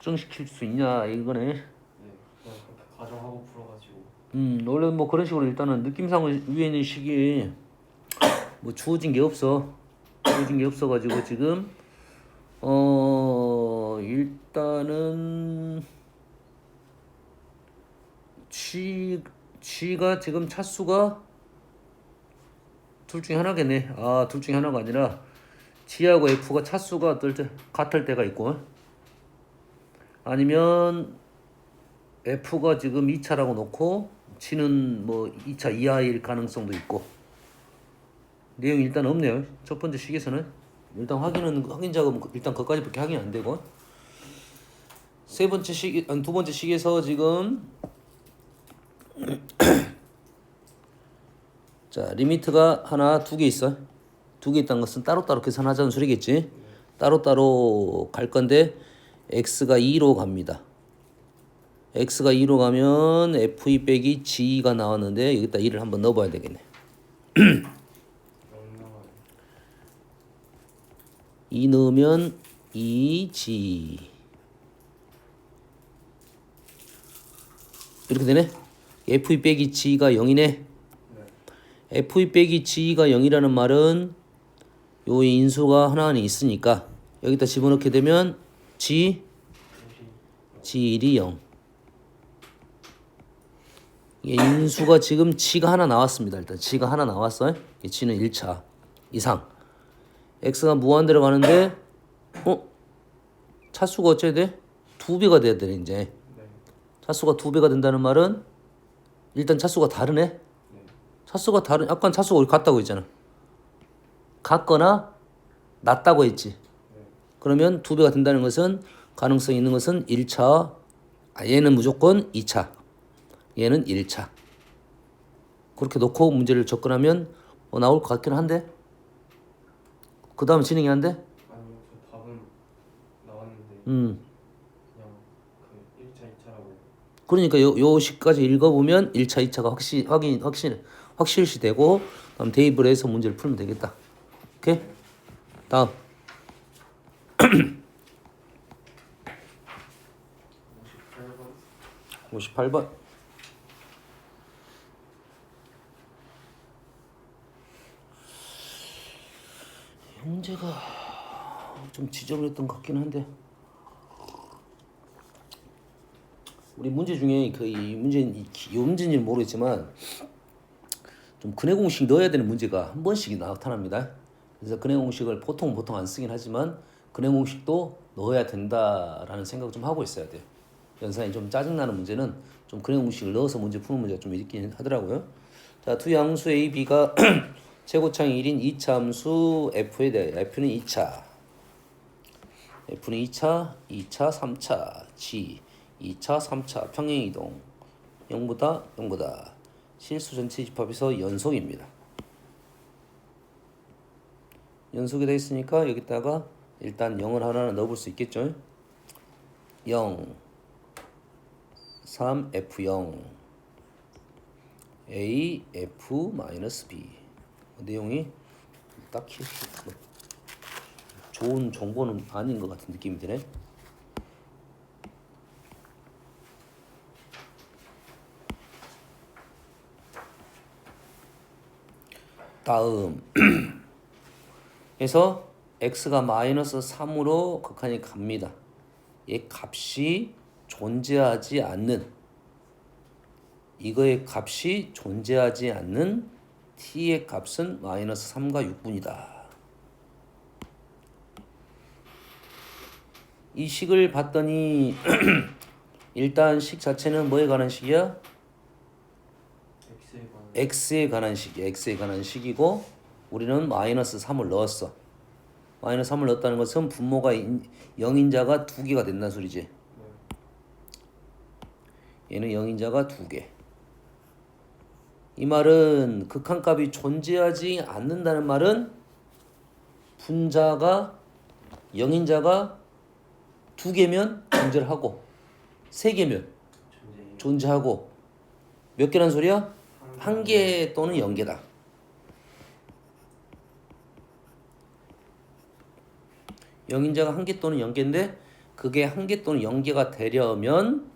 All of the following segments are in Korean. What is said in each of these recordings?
확정시킬 수 있냐 이거네. 네, 그냥 그렇게 가정하고 풀어가지고. 원래 뭐 그런 식으로 일단은 느낌상은 위에 있는 식이 뭐 주어진 게 없어. 주어진 게 없어가지고 지금 일단은 G가 지금 차수가 둘 중에 하나겠네. 둘 중에 하나가 아니라 G하고 F가 차수가 어떨 때 같을 때가 있고, 아니면 F가 지금 2차라고 놓고 G는 뭐 2차 이하일 가능성도 있고. 내용이 일단 없네요. 첫 번째 식에서는 일단 확인 작업은 일단 그까지밖에 확인 안 되고, 세 번째 식, 아니 두 번째 식에서 지금 자 리미트가 하나 두 개 있어. 두 개 있다는 것은 따로따로 계산하자는 소리겠지. 따로따로 갈 건데 x가 2로 갑니다. x가 2로 가면 f2 빼기 g가 나왔는데 여기다 2를 한번 넣어봐야 되겠네. 2 넣으면 2g 이렇게 되네. f2 빼기 g가 0이네. f2 빼기 g가 0이라는 말은 요 인수가 하나는 있으니까 여기다 집어넣게 되면 g1이 0. 인수가 지금 g가 하나 나왔습니다. 일단 g가 하나 나왔어. g는 1차 이상. x가 무한대로 가는데 차수가 어째야 돼? 2배가 돼야 되네 이제. 차수가 2배가 된다는 말은 일단 차수가 다르네. 차수가 다른, 아까 차수가 우리 같다고 했잖아. 같거나 낮다고 했지. 그러면 2배가 된다는 것은 가능성이 있는 것은 1차, 얘는 무조건 2차, 얘는 1차. 그렇게 놓고 문제를 접근하면 나올 것 같긴 한데. 그 다음 진행이 안 돼? 아니요, 저 답은 나왔는데 음. 그냥 그 1차, 2차라고. 그러니까 요 식까지 읽어보면 1차, 2차가 확실시 되고, 그다음 대입을 해서 문제를 풀면 되겠다. 오케이? 다음 58번. 문제가 좀 지저분했던 것 같긴 한데, 우리 문제 중에 이 문제인지는 모르겠지만 좀 근해 공식 넣어야 되는 문제가 한 번씩 나타납니다. 그래서 근해 공식을 보통 안 쓰긴 하지만 근해 공식도 넣어야 된다라는 생각을 좀 하고 있어야 돼요. 연산이 좀 짜증나는 문제는 좀 근해 공식을 넣어서 문제 푸는 문제가 좀 있긴 하더라고요. 자, 두 양수 A, B가 최고차항이 1인 2차 함수 F에 대해 F는 2차, F는 2차, 2차, 3차, G 2차, 3차 평행이동 0보다 실수 전체 집합에서 연속입니다. 연속이 되어 있으니까 여기다가 일단 0을 하나 넣어볼 수 있겠죠. 0, 3, F0, A, F, B. 내용이 딱히 좋은 정보는 아닌 것 같은 느낌이 드네. 다음 그래서 x가 마이너스 3으로 극한이 갑니다. 얘 값이 존재하지 않는, 이거의 값이 존재하지 않는 t의 값은 마이너스 3과 6분이다. 이 식을 봤더니 일단 식 자체는 뭐에 관한 식이야? x에 관한 식이야. x에 관한 식이고 우리는 마이너스 3을 넣었어. 마이너스 3을 넣었다는 것은 분모가 0인자가 2개가 된다는 소리지. 얘는 0인자가 2개. 이 말은 극한값이 존재하지 않는다는 말은 분자가 0인자가 2개면 존재를 하고 3개면 존재하고 몇 개란 소리야? 1개 또는 0개다. 영인자가 1개 또는 0개인데 그게 한 개 또는 0개가 되려면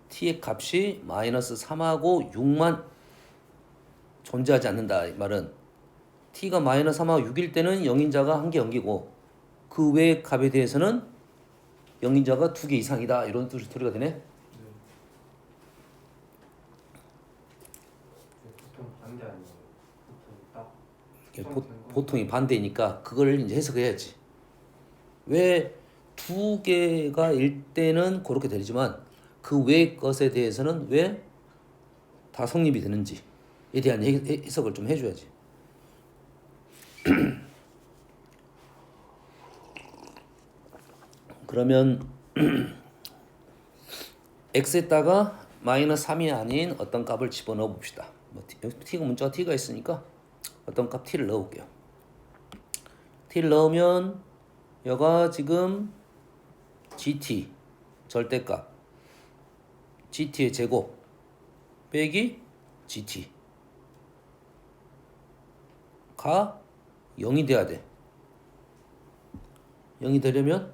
t의 값이 마이너스 3하고 6만 존재하지 않는다. 이 말은 t가 마이너스 3하고 6일 때는 영인자가 한 개 0개고 그 외의 값에 대해서는 영인자가 2개 이상이다. 이런 소리가 되네. 네. 보통 반대 아니에요. 보통 딱 이게 특정된 거. 보통이 반대니까 그걸 이제 해석해야지. 왜 2개가 일 때는 그렇게 되지만 그 외의 것에 대해서는 왜 다 성립이 되는지에 대한 해석을 좀 해줘야지. 그러면 x에다가 마이너스 3이 아닌 어떤 값을 집어넣어 봅시다. 뭐 t가 문자가 t가 있으니까 어떤 값 t를 넣어볼게요. t를 넣으면 여가 지금 gt 절대값 gt의 제곱 빼기 gt 가 0이 돼야 돼. 0이 되려면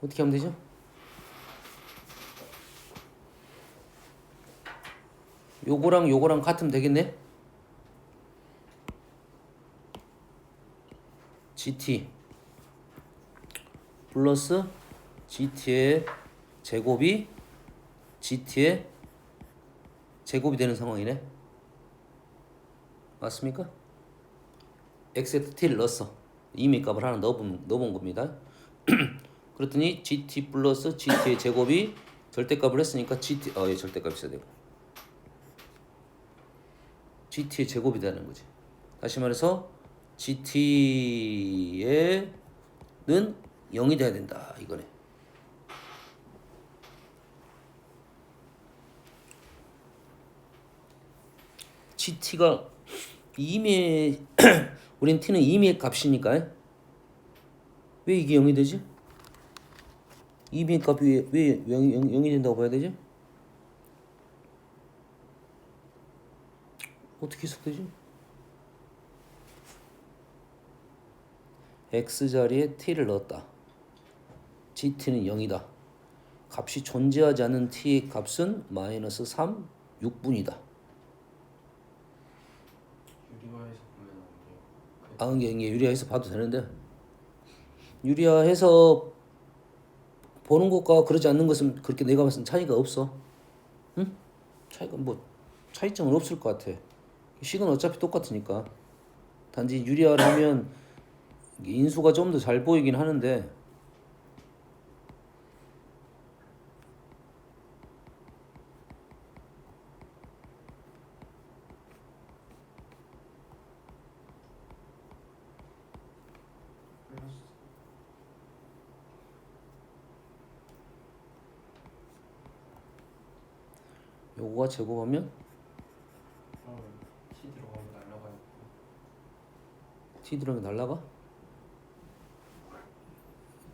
어떻게 하면 되죠? 요거랑 같으면 되겠네. gt 플러스 gt의 제곱이 gt의 제곱이 되는 상황이네. 맞습니까? x에 t를 넣었어. 이미 값을 하나 넣어본 겁니다. 그랬더니 gt 플러스 gt의 제곱이 절대값을 했으니까 gt 예, 절대값 있어야 되고 gt의 제곱이 되는 거지. 다시 말해서 gt에는 0이 돼야 된다 이거네. gt가 임의 우린 t는 임의 값이니까 왜 이게 0이 되지? 임의 값이 왜 0이 된다고 봐야 되지? 어떻게 해석되지? x자리에 t를 넣었다. gt는 0이다. 값이 존재하지 않는 t의 값은 마이너스 3, 6분이다. 유리화해서 보면 안 돼요. 아, 이게 유리화해서 봐도 되는데 유리화해서 보는 것과 그러지 않는 것은 그렇게 내가 봤을 때 차이가 없어. 응? 차이가 뭐 차이점은 없을 것 같아. 식은 어차피 똑같으니까. 단지 유리화를 하면 인수가 좀 더 잘 보이긴 하는데 요거가 제곱하면 T 들어가면 날라가니까. t 들어가면 날라가?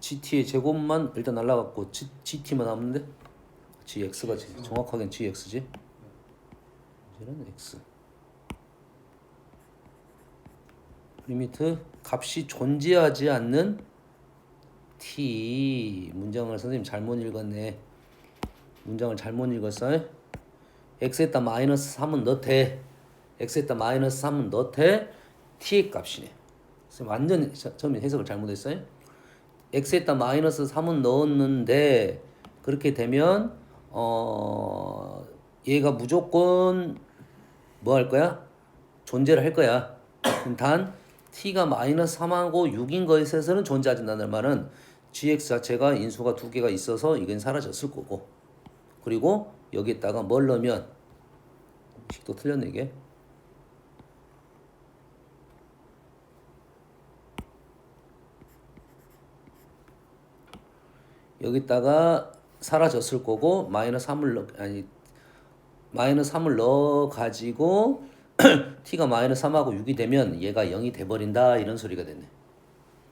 gt의 제곱만 일단 날라갔고 gt만 남는데 gx가 정확하게는 gx지. 이제는 x 리미트 값이 존재하지 않는 t. 문장을 선생님 잘못 읽었네. 문장을 잘못 읽었어. x에다 마이너스 3은 넣되 x에다 마이너스 3은 넣되 t의 값이네. 선생님 완전 처음에 해석을 잘못했어요. x에다 마이너스 3은 넣었는데 그렇게 되면 얘가 무조건 뭐 할 거야? 존재를 할 거야. 단 t가 마이너스 3하고 6인 것에 있어서는 존재하지 않는다는 말은 gx 자체가 인수가 두 개가 있어서 이건 사라졌을 거고 그리고 여기에다가 뭘 넣으면 식도 틀렸네 이게. 여기다가 사라졌을 거고 마이너스 3을 넣어 가지고 t가 마이너스 3하고 6이 되면 얘가 0이 돼 버린다 이런 소리가 됐네.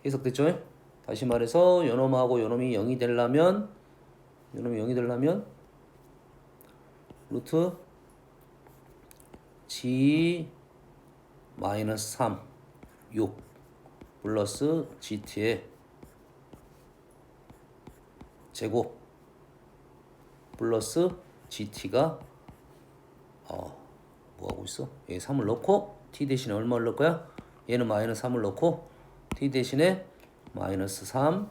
해석됐죠? 다시 말해서 요놈하고 요놈이 0이 되려면 루트 g 마이너스 3 6 플러스 gt의 제곱 플러스 GT가 뭐 하고 있어? 여기 3을 넣고 t 대신에 얼마를 넣을 거야? 얘는 마이너스 3을 넣고 t 대신에 마이너스 3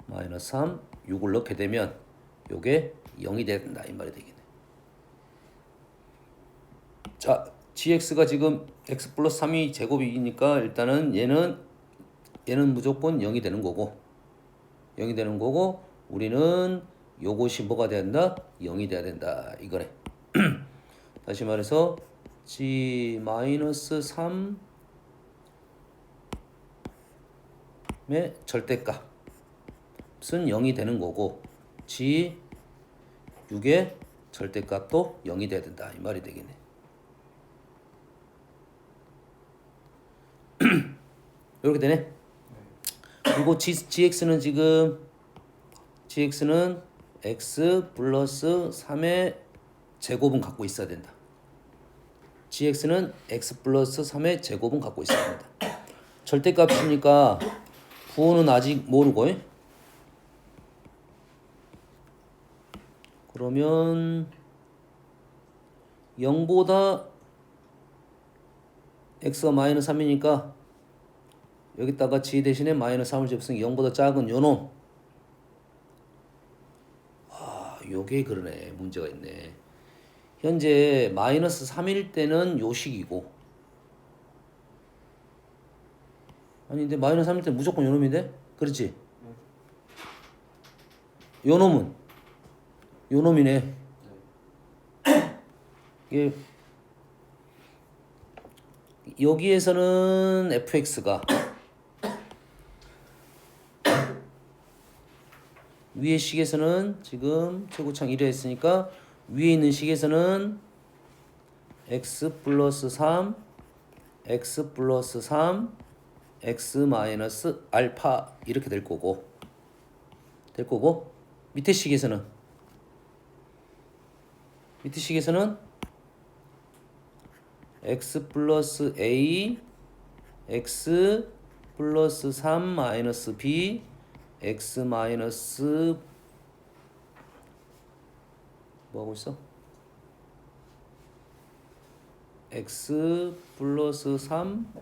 6을 넣게 되면 요게 0이 돼야 된다 이 말이 되겠네. 자, gx가 지금 x 플러스 3이 제곱이니까 일단은 얘는 무조건 0이 되는 거고 우리는 요것이 뭐가 돼야 된다? 0이 돼야 된다 이거네. 다시 말해서 g 마이너스 3의 절대값은 0이 되는 거고 g 6의 절대값도 0이 돼야 된다 이 말이 되겠네. 이렇게 되네. 그리고 gx는 지금 gx는 x 플러스 3의 제곱은 갖고 있어야 된다. gx는 x 플러스 3의 제곱은 갖고 있어야 된다. 절대값이니까 부호는 아직 모르고 그러면 0보다 x가 마이너스 3이니까 여기다가 g 대신에 마이너스 3을 집었으니 0보다 작은 요놈. 요게 그러네. 문제가 있네. 현재 마이너스 3일 때는 요식이고 아닌데 마이너스 3일 때는 무조건 요놈인데? 그렇지? 요놈은? 요놈이네. 이게 여기에서는 fx가 위의 식에서는 지금 최고창 1에 했으니까 위에 있는 식에서는 x 플러스 3 x 플러스 3 x 마이너스 알파 이렇게 될 거고 밑에 식에서는 x 플러스 a x 플러스 3 마이너스 b x 마이너스 뭐 하고 있어? x 플러스 3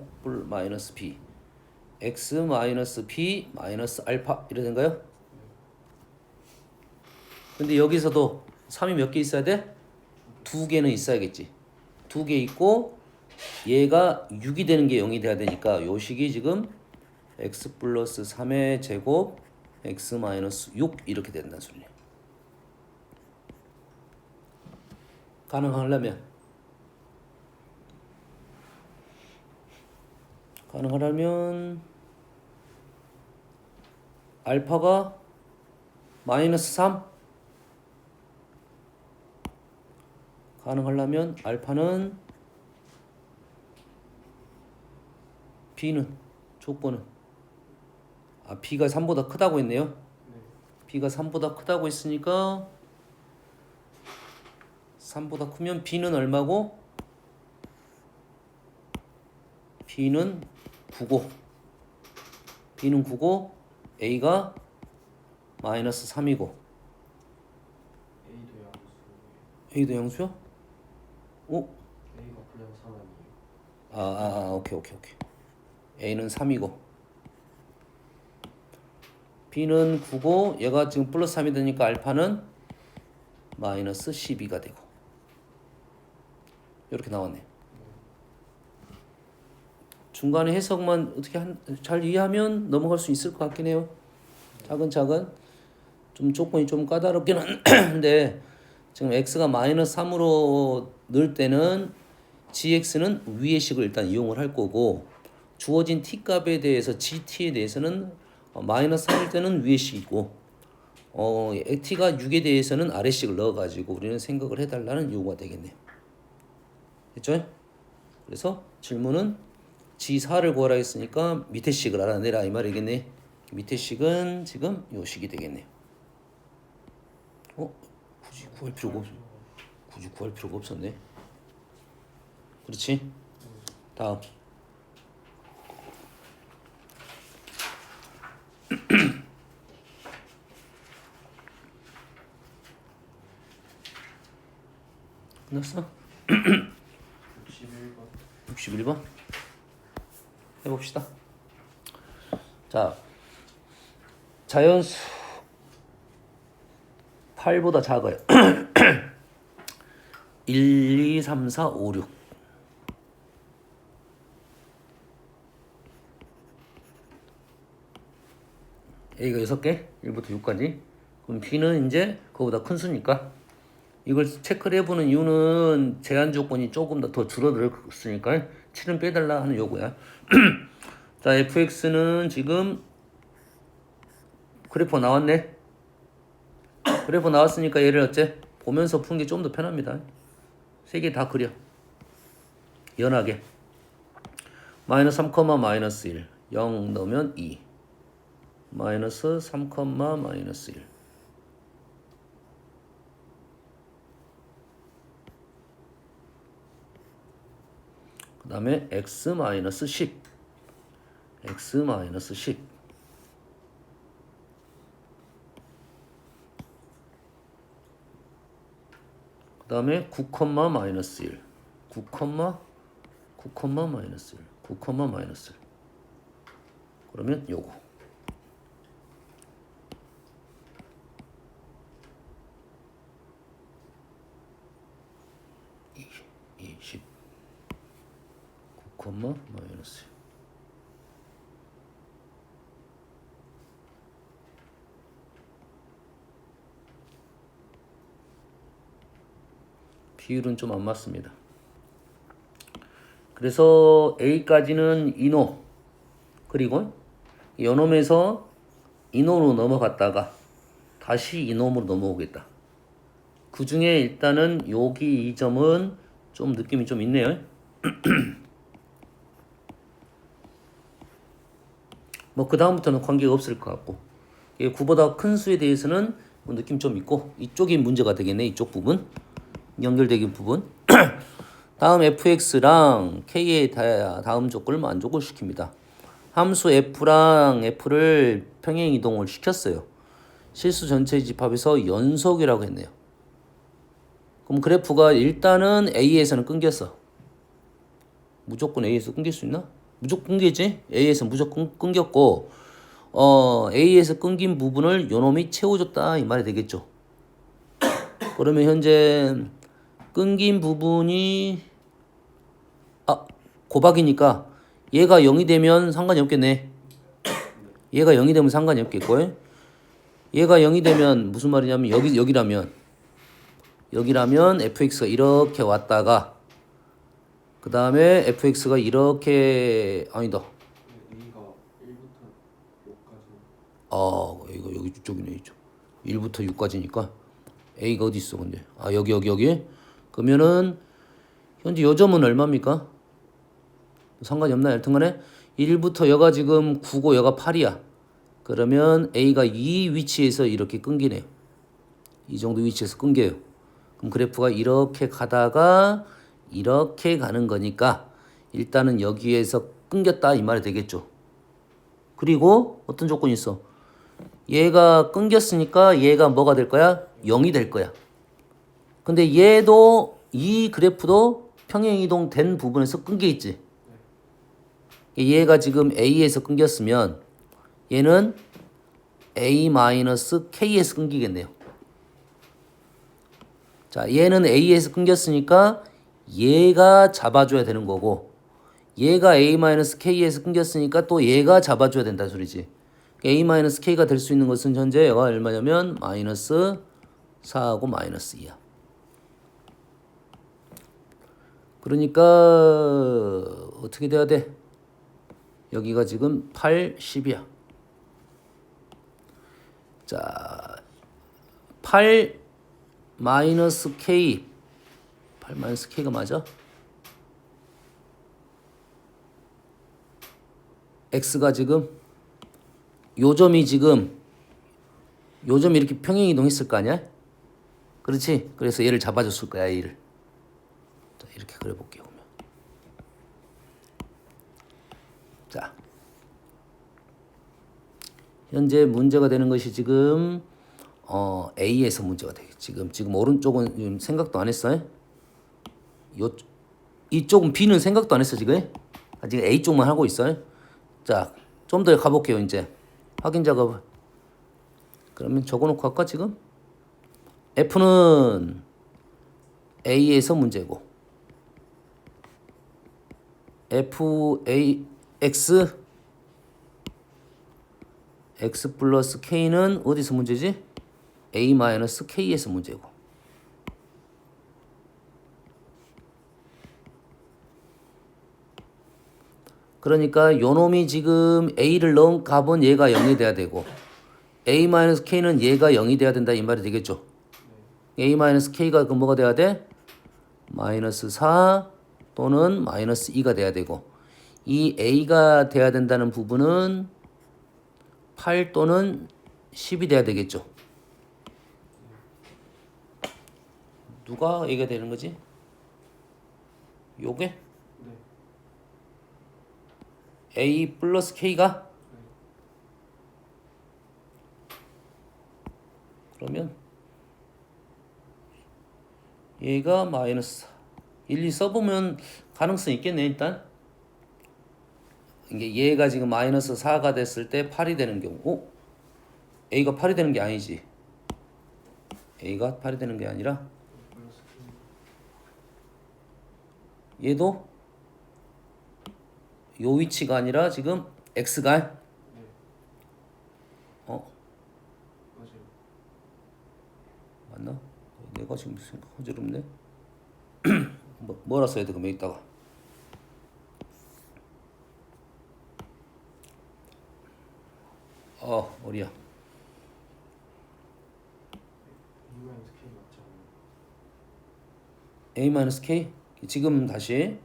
마이너스 b x 마이너스 b 마이너스 알파 이래 된가요? 근데 여기서도 3이 몇 개 있어야 돼? 2개는 있어야겠지. 2개 있고 얘가 6이 되는 게 0이 돼야 되니까 요 식이 지금 x 플러스 3의 제곱 x 마이너스 6 이렇게 된다는 소리네. 가능하려면 알파가 마이너스 3 가능하려면 알파는 b는 조건은 b가 3보다 크다고 했네요. b가 3보다 크다고 했으니까 3보다 크면 b는 얼마고? b는 9고 a가 마이너스 3이고 A도 양수. a도 양수야? 오? A가 그냥 3 아니에요? 오케이. a는 3이고 b는 9고 얘가 지금 플러스 3이 되니까 알파는 마이너스 12가 되고 이렇게 나왔네. 중간에 해석만 어떻게 잘 이해하면 넘어갈 수 있을 것 같긴 해요. 차근차근 좀 조건이 좀 까다롭긴 한데 지금 x가 마이너스 3으로 넣을 때는 gx는 위의 식을 일단 이용을 할 거고 주어진 t 값에 대해서 gt에 대해서는 마이너스 3일 때는 위의 식이고 t가 6에 대해서는 아래 식을 넣어가지고 우리는 생각을 해달라는 요구가 되겠네요. 됐죠? 그래서 질문은 g4를 구하라 했으니까 밑에 식을 알아내라 이 말이겠네. 밑에 식은 지금 요 식이 되겠네요. 굳이 구할 필요가 없었네. 그렇지? 다음. 끝났어? 61번. 61번 해봅시다. 자, 자연수 8보다 작아요. 1, 2, 3, 4, 5, 6. A가 6개, 1부터 6까지. 그럼 B는 이제 그거보다 큰 수니까 이걸 체크를 해보는 이유는 제한 조건이 조금 더 줄어들었으니까 7은 빼달라 하는 요구야. 자, fx는 지금 그래프 나왔네. 그래프 나왔으니까 얘를 어째? 보면서 푸는 게 좀 더 편합니다. 세 개 다 그려. 연하게. 마이너스 3, 마이너스 1. 0 넣으면 2. 마이너스 3, 마이너스 1. 그 다음에 x 마이너스 10. x 마이너스 10. 그 다음에 9, 마이너스 1. 9, 마이너스 1. 9, 마이너스 1. 그러면 요거. 10. 9, 마이너스 1. 비율은 좀 안 맞습니다. 그래서 A까지는 이노, 그리고 요놈에서 이노로 넘어갔다가 다시 이놈으로 넘어오겠다. 그 중에 일단은 여기 이 점은 좀 느낌이 좀 있네요. 뭐 그 다음부터는 관계가 없을 것 같고, 9보다 큰 수에 대해서는 뭐 느낌 좀 있고, 이쪽이 문제가 되겠네. 이쪽 부분 연결되는 부분. 다음 fx랑 k의 다음 조건을 만족을 시킵니다. 함수 f랑 f를 평행 이동을 시켰어요. 실수 전체 집합에서 연속이라고 했네요. 그럼 그래프가 일단은 A에서는 끊겼어. 무조건 A에서 끊길 수 있나? 무조건 끊기지? A에서 무조건 끊겼고, A에서 끊긴 부분을 요놈이 채워줬다 이 말이 되겠죠. 그러면 현재 끊긴 부분이 고박이니까 얘가 0이 되면 상관이 없겠네. 얘가 0이 되면 상관이 없겠고, 얘가 0이 되면 무슨 말이냐면 여기라면 fx가 이렇게 왔다가 그 다음에 fx가 이렇게 아니다. A가 1부터 5까지. 이거 여기 쪽이네. 이쪽 1부터 6까지니까 a가 어디 있어 근데? 여기. 그러면은 현재 요 점은 얼마입니까? 상관이 없나요? 여튼간에 1부터 여가 지금 9고 여가 8이야. 그러면 a가 이 위치에서 이렇게 끊기네요. 이 정도 위치에서 끊겨요. 그럼 그래프가 이렇게 가다가 이렇게 가는 거니까 일단은 여기에서 끊겼다 이 말이 되겠죠. 그리고 어떤 조건이 있어? 얘가 끊겼으니까 얘가 뭐가 될 거야? 0이 될 거야. 근데 얘도 이 그래프도 평행이동 된 부분에서 끊겨 있지. 얘가 지금 A에서 끊겼으면 얘는 A-K에서 끊기겠네요. 자, 얘는 A에서 끊겼으니까 얘가 잡아줘야 되는 거고, 얘가 A-K에서 끊겼으니까 또 얘가 잡아줘야 된다 소리지. A-K가 될 수 있는 것은 현재 얘가 얼마냐면 마이너스 4하고 마이너스 2야. 그러니까 어떻게 돼야 돼? 여기가 지금 8, 10이야. 자, 8 마이너스 K, 8 마이너스 K가 맞아? X가 지금 요 점이 이렇게 평행 이동했을 거 아니야? 그렇지? 그래서 얘를 잡아줬을 거야, A를. 자, 이렇게 그려볼게요. 그러면. 자, 현재 문제가 되는 것이 지금 A에서 문제가 되겠지. 지금 오른쪽은 생각도 안 했어요. 요 이쪽은 B는 생각도 안 했어 지금. 아직 A 쪽만 하고 있어요. 자, 좀 더 가볼게요 이제. 확인 작업. 그러면 적어놓고 할까 지금? F는 A에서 문제고 F A X X 플러스 K는 어디서 문제지? A 마이너스 K에서 문제고. 그러니까 요 놈이 지금 A를 넣은 값은 얘가 0이 돼야 되고 A 마이너스 K는 얘가 0이 돼야 된다 이 말이 되겠죠. A 마이너스 K가 그 뭐가 돼야 돼? 마이너스 4 또는 마이너스 2가 돼야 되고 이 A가 돼야 된다는 부분은 8 또는 10이 돼야 되겠죠. 누가 A가 되는 거지? 요게? 네. A 플러스 K가? 그러면 얘가 마이너스 4. 일일이 써보면 가능성이 있겠네 일단. 이게 얘가 지금 마이너스 4가 됐을 때 8이 되는 경우. 어? A가 8이 되는 게 아니지. A가 8이 되는 게 아니라 플러스 얘도 요 위치가 아니라 지금 X가 네. 어? 맞아요. 맞나? 내가 지금 무슨 허접없네. 뭐라 써야 돼 그러면 이따가. 어디야? E 마이너스 K 맞잖아요. A-K 지금 다시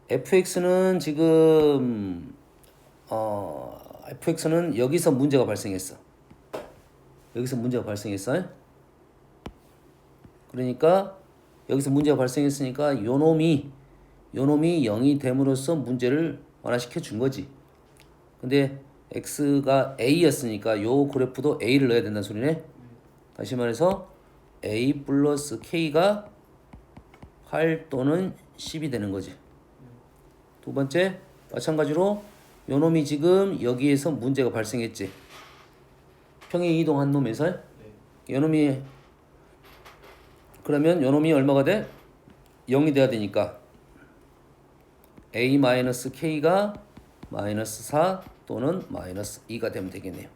fx는 지금 fx는 여기서 문제가 발생했어. 여기서 문제가 발생했어. 그러니까 여기서 문제가 발생했으니까 요놈이 0이 됨으로써 문제를 완화시켜 준 거지. 근데 x가 a였으니까 요 그래프도 a를 넣어야 된다는 소리네. 다시 말해서 a 플러스 k가 8 또는 10이 되는 거지. 두 번째 마찬가지로 요놈이 지금 여기에서 문제가 발생했지. 평행 이동한 놈에서 네. 요놈이 그러면 요놈이 얼마가 돼? 0이 돼야 되니까 a-k가 마이너스 4 또는 마이너스 2가 되면 되겠네요.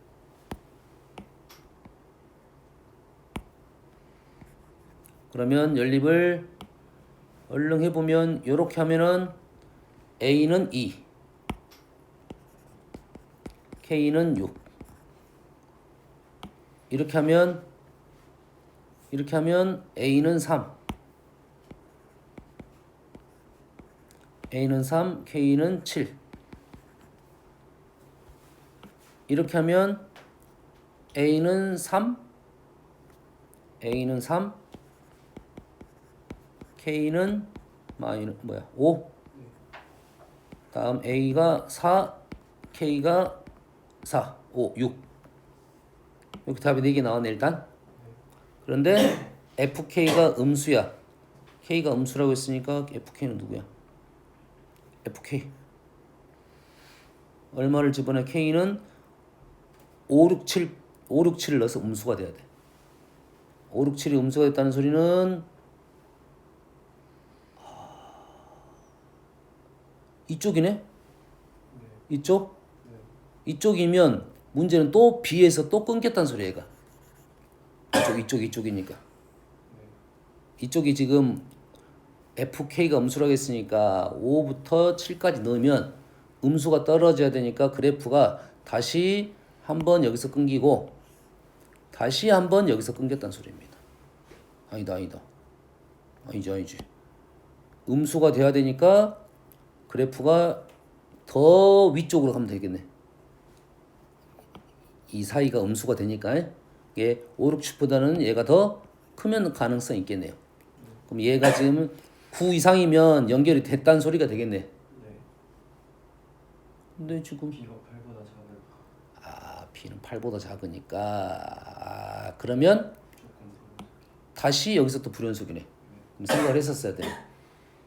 그러면 연립을 얼른 해보면 이렇게 하면은 a는 2 k는 6 이렇게 하면 a는 3 a는 3 k는 7 이렇게 하면 a는 3 k는 마이너스 5 다음 a가 4 k가 4 5 6 이렇게 답이 4개 나왔네 일단. 그런데 fk가 음수야. k가 음수라고 했으니까 fk는 누구야? fk 얼마를 집어넣어? k는 5, 6, 7을 넣어서 음수가 돼야 돼. 5, 6, 7이 음수가 됐다는 소리는 이쪽이네? 네. 이쪽? 네. 이쪽이면 문제는 또 B에서 또 끊겼다는 소리야 얘가. 이쪽이니까. 네. 이쪽이 지금 FK가 음수라고 했으니까 5부터 7까지 넣으면 음수가 떨어져야 되니까 그래프가 다시 한번 여기서 끊기고 다시 한번 여기서 끊겼다는 소리입니다. 아니다. 아니지. 음수가 돼야 되니까 그래프가 더 위쪽으로 가면 되겠네. 이 사이가 음수가 되니까 이게 5, 6, 7보다는 얘가 더 크면 가능성이 있겠네요. 그럼 얘가 지금 9 이상이면 연결이 됐다는 소리가 되겠네. 네. 근데 지금 B가 8보다 작을 B는 8보다 작으니까 그러면 조금 더. 다시 여기서 또 불연속이네. 그럼 생각을 했었어야 돼.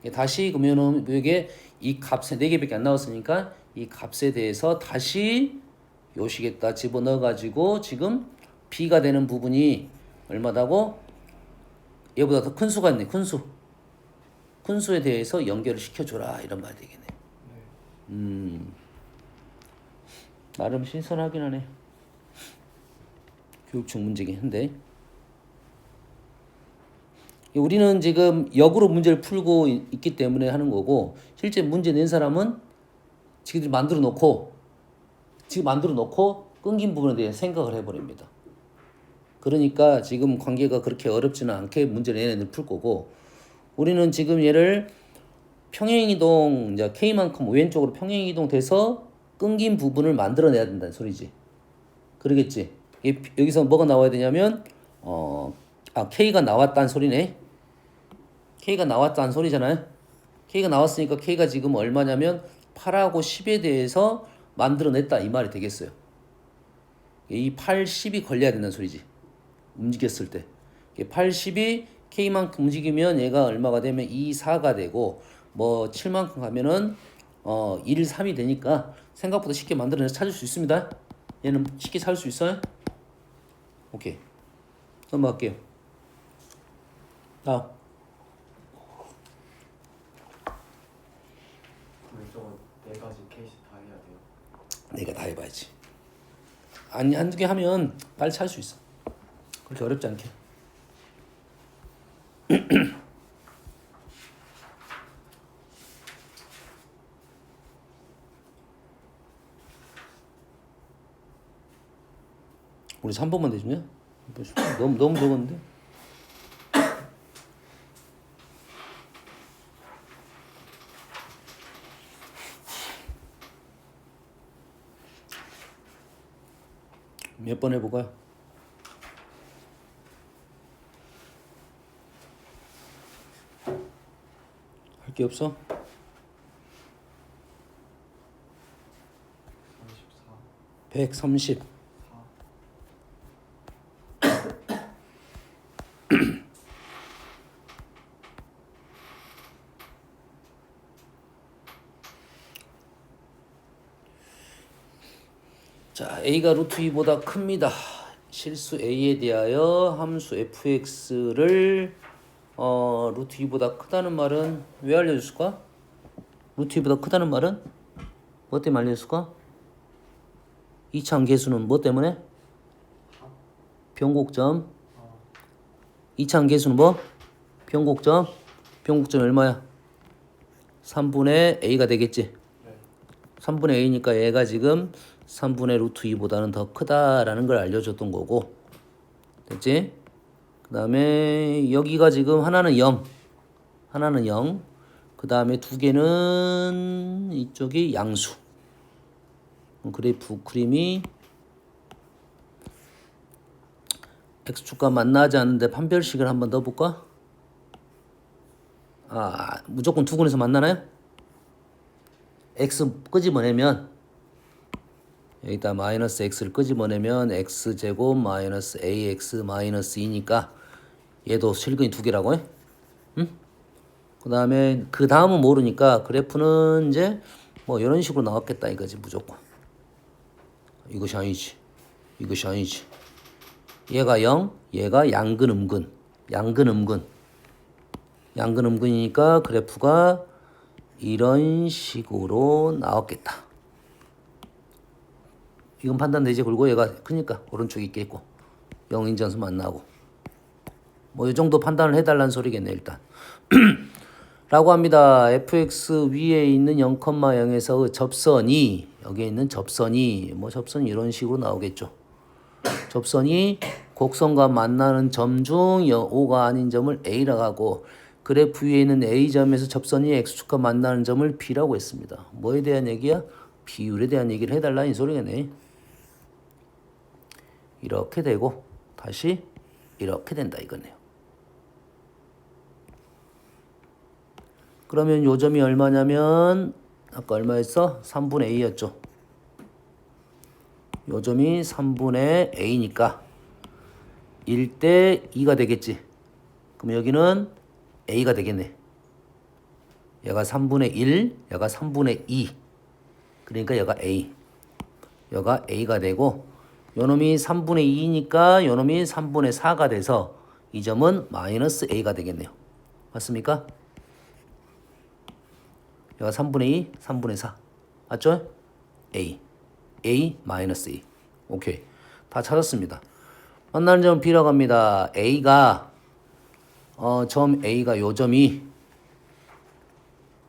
다시 그러면은 이게 이 값에 4개밖에 안 나왔으니까 이 값에 대해서 다시 요 식에다 집어넣어 가지고 지금 b가 되는 부분이 얼마다고? 얘보다 더 큰 수가 있네. 큰 수. 큰 수에 대해서 연결을 시켜줘라 이런 말이 되겠네. 네. 나름 신선하긴 하네. 교육청 문제긴 한데 우리는 지금 역으로 문제를 풀고 있기 때문에 하는 거고 실제 문제 낸 사람은 지금들이 만들어 놓고 끊긴 부분에 대해 생각을 해버립니다. 그러니까 지금 관계가 그렇게 어렵지는 않게 문제를 얘네들 풀 거고 우리는 지금 얘를 평행이동 이제 K만큼 왼쪽으로 평행이동 돼서 끊긴 부분을 만들어내야 된다는 소리지. 그러겠지. 여기서 뭐가 나와야 되냐면 K가 나왔다는 소리네. K가 나왔다는 소리잖아요. K가 나왔으니까 K가 지금 얼마냐면 8하고 10에 대해서 만들어냈다 이 말이 되겠어요. 이 8, 10이 걸려야 된다는 소리지. 움직였을 때 8, 10이 K만큼 움직이면 얘가 얼마가 되면 2, 4가 되고 뭐 7만큼 가면은 1, 3이 되니까 생각보다 쉽게 만들어내서 찾을 수 있습니다. 얘는 쉽게 찾을 수 있어요? 오케이. 넘어갈게요. 다음. 그럼 이쪽은 4가지 케이스 다 해야 돼요. 내가 다 해봐야지. 아니 한두 개 하면 빨리 찾을 수 있어. 그렇게 어렵지 않게. 우리 3번만 대주냐? 너무 적었는데? 몇 번 해볼까요? 할 게 없어? 34. 130. 4. 자, a가 루트 2보다 큽니다. 실수 a에 대하여 함수 fx를 루트 2보다 크다는 말은 왜 알려줬을까? 루트 2보다 크다는 말은 뭐 때문에 알려줬을까? 이차항 계수는 뭐 때문에? 변곡점. 이차항 계수는 뭐? 변곡점. 변곡점이 얼마야? 3분의 a가 되겠지. 네. 3분의 a니까 얘가 지금 3분의 루트 2보다는 더 크다라는 걸 알려줬던 거고. 됐지? 그 다음에 여기가 지금 하나는 0. 하나는 0. 그 다음에 두 개는 이쪽이 양수. 그래프 그림이 x축과 만나지 않는데 판별식을 한번 넣어볼까? 무조건 두 군에서 만나나요? x 끄집어내면 여기다 마이너스 x를 끄집어내면 x제곱 마이너스 ax 마이너스 2니까 얘도 실근이 두 개라고 해? 응? 그 다음에 그 다음은 모르니까 그래프는 이제 뭐 이런 식으로 나왔겠다 이거지 무조건. 이것이 아니지. 이것이 아니지. 얘가 0, 얘가 양근 음근. 양근 음근. 양근 음근이니까 그래프가 이런 식으로 나왔겠다. 이건 판단되지. 그리고 얘가 크니까 오른쪽에 있겠고 0인전수 만나고 뭐 이 정도 판단을 해달라는 소리겠네 일단. 라고 합니다. fx 위에 있는 0,0에서 접선이 여기에 있는 접선이 뭐 접선이 이런 식으로 나오겠죠. 접선이 곡선과 만나는 점 중 O가 아닌 점을 A라고 하고 그래프 위에 있는 A점에서 접선이 X축과 만나는 점을 B라고 했습니다. 뭐에 대한 얘기야? 비율에 대한 얘기를 해달라 이 소리겠네. 이렇게 되고 다시 이렇게 된다 이거네요. 그러면 요 점이 얼마냐면 아까 얼마였어? 3분의 A였죠. 요 점이 3분의 A니까 1대 2가 되겠지. 그럼 여기는 A가 되겠네. 얘가 3분의 1, 얘가 3분의 2. 그러니까 얘가 A. 얘가 A가 되고 요놈이 3분의 2니까 요놈이 3분의 4가 돼서 이 점은 마이너스 A가 되겠네요. 맞습니까? 얘가 3분의 2, 3분의 4. 맞죠? A. A 마이너스 A. 오케이. 다 찾았습니다. 만나는 점은 B라고 합니다. A가 점 A가 요 점이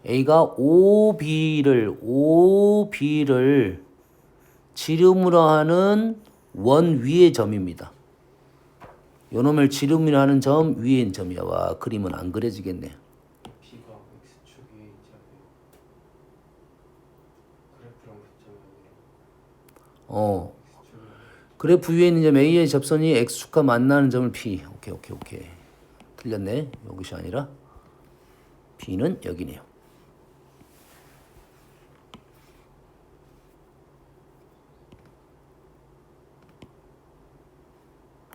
A가 OB를 지름으로 하는 원 위의 점입니다. 요놈을 지름으로 하는 점 위의 점이야. 와, 그림은 안 그려지겠네. B가 X축 위에 있지 않나요? 그래프랑 붙점이 아니라 X축이 그래프 위에 있는 점 A의 접선이 X축과 만나는 점을 P. 오케이. 틀렸네. 여기이 아니라 B는 여기네요.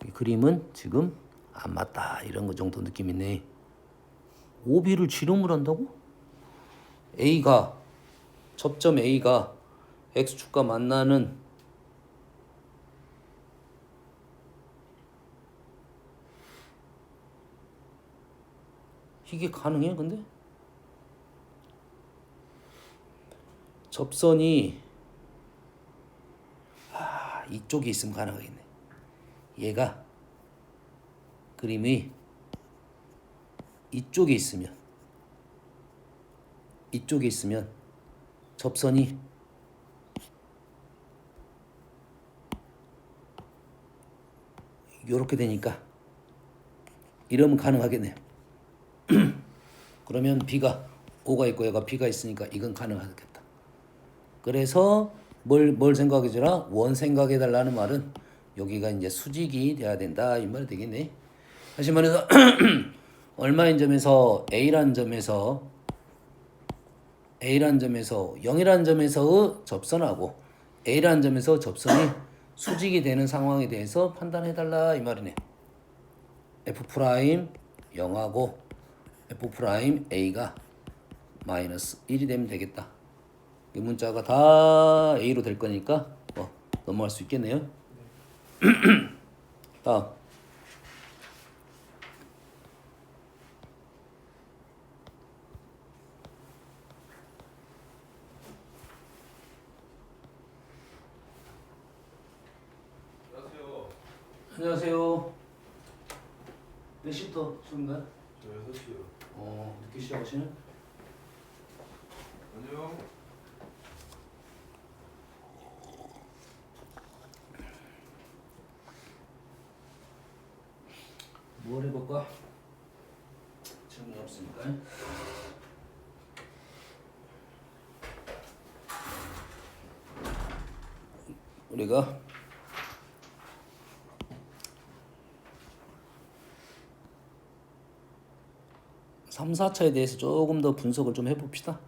이 그림은 지금 안 맞다. 이런 거 정도 느낌 있네. OB를 지름을 한다고? A가 접점 A가 X축과 만나는 이게 가능해? 근데 접선이 이쪽에 있으면 가능하겠네. 얘가 그림이 이쪽에 있으면 접선이 이렇게 되니까 이러면 가능하겠네요. 그러면 B가 O가 있고 얘가 B가 있으니까 이건 가능하겠다. 그래서 뭘 생각해 주라? 원 생각해 달라는 말은 여기가 이제 수직이 돼야 된다 이 말이 되겠네. 다시 말해서 얼마인 점에서 A라는 점에서 0이라는 점에서의 접선하고 A라는 점에서 접선이 수직이 되는 상황에 대해서 판단해 달라 이 말이네. F 프라임 0하고 F 프라임 A가 마이너스 1이 되면 되겠다. 이 문자가 다 A로 될 거니까 넘어갈 수 있겠네요. 다음. 안녕하세요. 몇 시부터 수업인가요? 저 6시요. 늦게 시작하시네? 안녕. 뭘 해볼까? 질문이 없으니까. 우리가 삼, 4차에 대해서 조금 더 분석을 좀 해봅시다.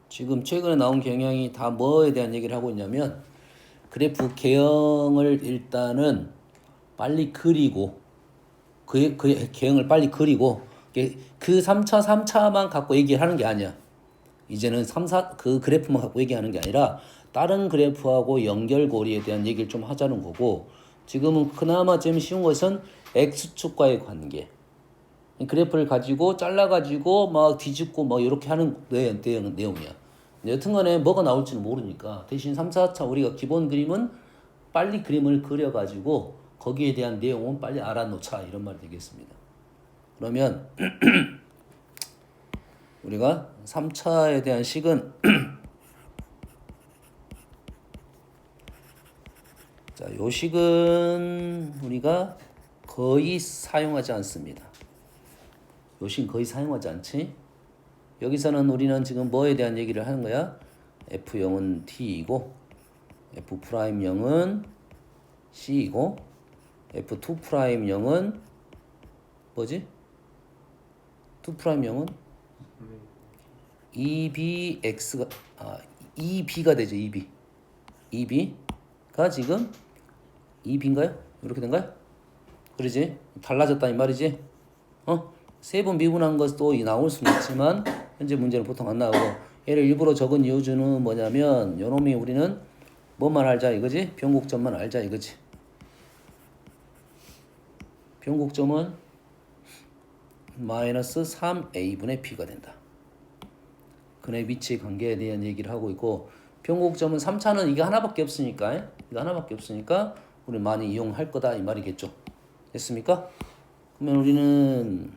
지금 최근에 나온 경향이 다 뭐에 대한 얘기를 하고 있냐면 그래프 개형을 일단은 빨리 그리고 그 개형을 빨리 그리고 그 3차만 갖고 얘기를 하는 게 아니야. 이제는 3, 4 그 그래프만 갖고 얘기하는 게 아니라 다른 그래프하고 연결고리에 대한 얘기를 좀 하자는 거고 지금은 그나마 좀 쉬운 것은 X축과의 관계. 그래프를 가지고 잘라가지고 막 뒤집고 막 이렇게 하는 내용이야. 여튼간에 뭐가 나올지는 모르니까 대신 3, 4차 우리가 기본 그림은 빨리 그림을 그려가지고 거기에 대한 내용은 빨리 알아놓자 이런 말이 되겠습니다. 그러면 우리가 3차에 대한 식은 자, 요 식은 우리가 거의 사용하지 않습니다. 요 식은 거의 사용하지 않지? 여기서는 우리는 지금 뭐에 대한 얘기를 하는 거야? F0은 T이고 F'0은 C이고 F2'0은 뭐지? 2'0은 EBX가 EB가 되죠. EB가 지금 EB인가요? 이렇게 된가요? 그러지? 달라졌다 이 말이지? 세 번 미분한 것도 나올 수는 있지만 현재 문제는 보통 안 나오고 얘를 일부러 적은 이유는 뭐냐면 요놈이 우리는 뭐만 알자 이거지? 변곡점만 알자 이거지. 변곡점은 마이너스 3a분의 b가 된다. 근의 위치 관계에 대한 얘기를 하고 있고 변곡점은 3차는 이게 하나밖에 없으니까 이거 하나밖에 없으니까 우리 많이 이용할 거다 이 말이겠죠. 됐습니까? 그러면 우리는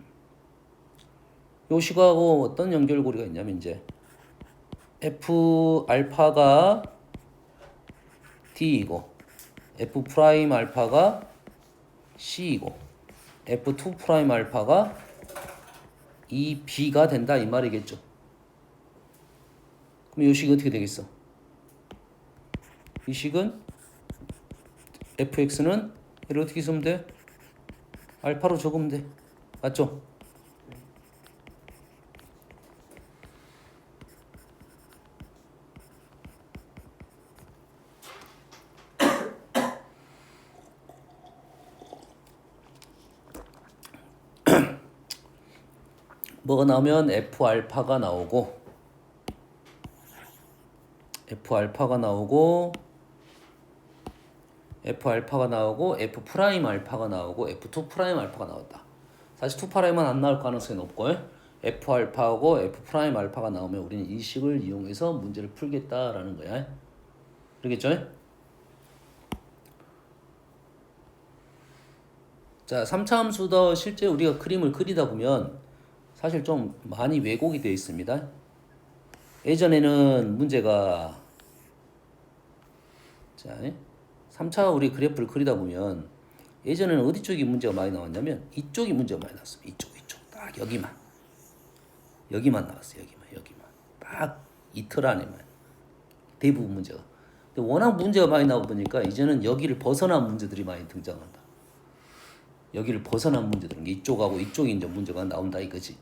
요 식하고 어떤 연결고리가 있냐면 이제 f 알파가 d이고 f 프라임 알파가 c이고 f2 프라임 알파가 이 b가 된다 이 말이겠죠. 그럼 이 식이 어떻게 되겠어? 이 식은 fx는 얘를 어떻게 쓰면 돼? 알파로 적으면 돼. 맞죠? 뭐가 나오면 f 알파가 나오고 f 알파가 나오고 f 프라임 알파가 나오고 f2 프라임 알파가 나왔다. 사실 2 프라임은 안 나올 가능성이 높고 f 알파하고 f 프라임 알파가 나오면 우리는 이 식을 이용해서 문제를 풀겠다라는 거야. 그러겠죠? 자, 3차 함수도 실제 우리가 그림을 그리다 보면 사실 좀 많이 왜곡이 되어 있습니다. 예전에는 문제가 자, 3차 우리 그래프를 그리다 보면 예전에는 어디 쪽이 문제가 많이 나왔냐면 이쪽이 문제가 많이 나왔어요. 이쪽 딱 여기만 나왔어요. 여기만 딱 이틀 안에만 대부분 문제가. 근데 워낙 문제가 많이 나오다 보니까 이제는 여기를 벗어난 문제들이 많이 등장한다. 여기를 벗어난 문제들은 이쪽하고 이쪽이 이제 문제가 나온다 이거지.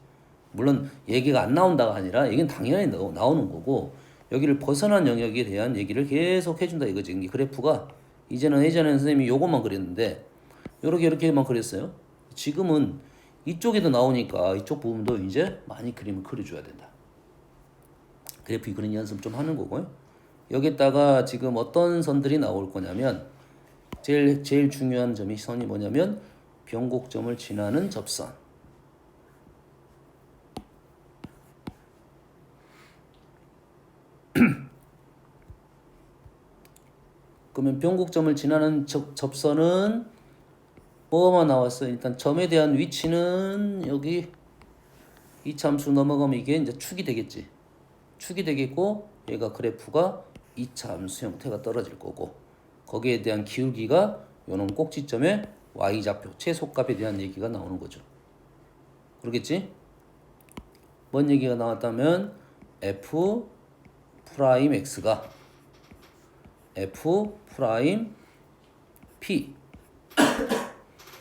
물론 얘기가 안 나온다가 아니라 얘기는 당연히 나오는 거고 여기를 벗어난 영역에 대한 얘기를 계속 해준다 이거지. 이 그래프가 예전에는 선생님이 요것만 그렸는데 이렇게만 그렸어요. 지금은 이쪽에도 나오니까 이쪽 부분도 이제 많이 그림을 그려줘야 된다. 그래프 그리는 연습 좀 하는 거고요. 여기다가 지금 어떤 선들이 나올 거냐면 제일 중요한 선이 뭐냐면 변곡점을 지나는 접선. 그러면 변곡점을 지나는 접선은 뭐만 나왔어요? 일단 점에 대한 위치는 여기 이차함수 넘어가면 이게 이제 축이 되겠지. 축이 되겠고 얘가 그래프가 이차함수 형태가 떨어질 거고 거기에 대한 기울기가 요놈 꼭지점에 y좌표 최소값에 대한 얘기가 나오는 거죠. 그러겠지? 뭔 얘기가 나왔다면 f 프라임 x가 f 프라임 p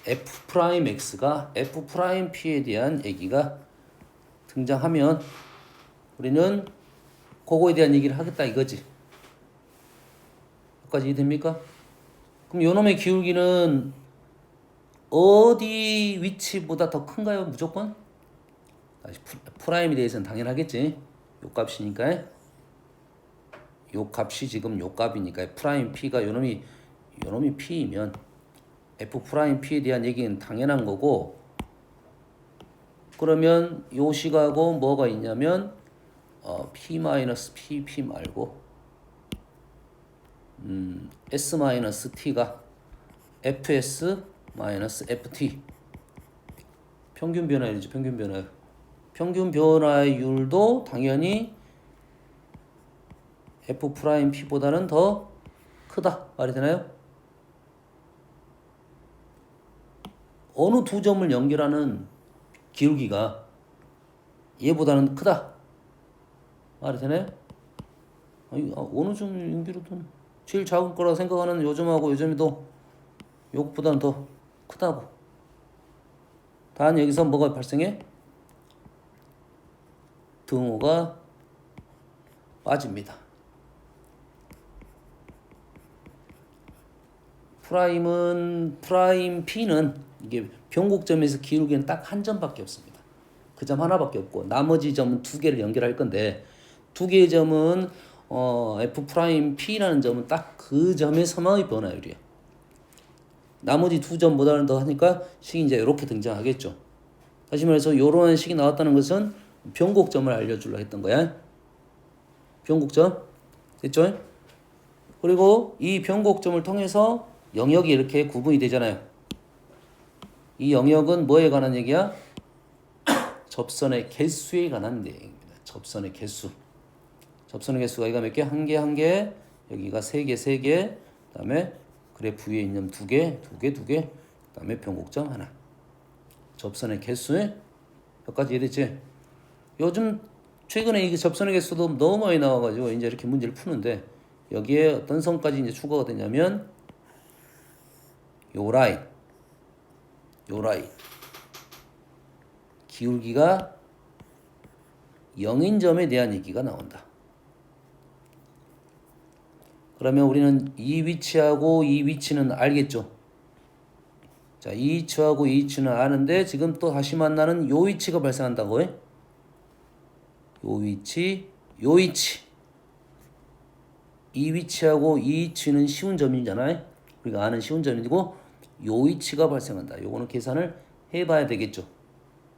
f 프라임 x가 f 프라임 p에 대한 얘기가 등장하면 우리는 그거에 대한 얘기를 하겠다 이거지. 여기까지 이해됩니까? 그럼 요놈의 기울기는 어디 위치보다 더 큰가요? 무조건? 프라임에 대해서는 당연하겠지. 요 값이니까. 요 값이 지금 요 값이니까 프라임 p가 요놈이 p이면 f 프라임 p에 대한 얘기는 당연한 거고 그러면 요 식하고 뭐가 있냐면 p 마이너스 pp 말고 s 마이너스 t가 fs 마이너스 ft 평균 변화율이죠. 평균 변화율도 당연히 f 프라임 p보다는 더 크다 말이 되나요? 어느 두 점을 연결하는 기울기가 얘보다는 크다 말이 되나요? 아니, 어느 점을 연결해도 제일 작은 거라고 생각하는 요 점하고 요 점이 더 요것보다는 더 크다고. 단 여기서 뭐가 발생해? 등호가 빠집니다. 프라임 P는 이게 변곡점에서 기울기는 딱 한 점밖에 없습니다. 그 점 하나밖에 없고 나머지 점은 두 개를 연결할 건데 두 개의 점은 F'P라는 점은 딱 그 점의 서망의 변화율이야. 나머지 두 점보다는 더 하니까 식이 이제 이렇게 등장하겠죠. 다시 말해서 이런 식이 나왔다는 것은 변곡점을 알려주려 했던 거야. 변곡점 됐죠? 그리고 이 변곡점을 통해서 영역이 이렇게 구분이 되잖아요. 이 영역은 뭐에 관한 얘기야? 접선의 개수에 관한 얘기입니다. 접선의 개수. 접선의 개수가 여기가 몇 개? 한 개, 한 개. 여기가 세 개, 세 개. 그다음에 그래프 위에 있는 두 개, 두 개, 두 개. 그다음에 변곡점 하나. 접선의 개수에 몇 가지 이해됐지? 요즘 최근에 이 접선의 개수도 너무 많이 나와가지고 이제 이렇게 문제를 푸는데 여기에 어떤 선까지 이제 추가가 되냐면 요 라인, 기울기가 0인 점에 대한 얘기가 나온다. 그러면 우리는 이 위치하고 이 위치는 알겠죠? 자, 이 위치하고 이 위치는 아는데 지금 또 다시 만나는 요 위치가 발생한다고 해? 요 위치, 요 위치. 이 위치하고 이 위치는 쉬운 점이잖아요. 우리가 아는 쉬운 점이고 요 위치가 발생한다. 요거는 계산을 해봐야 되겠죠.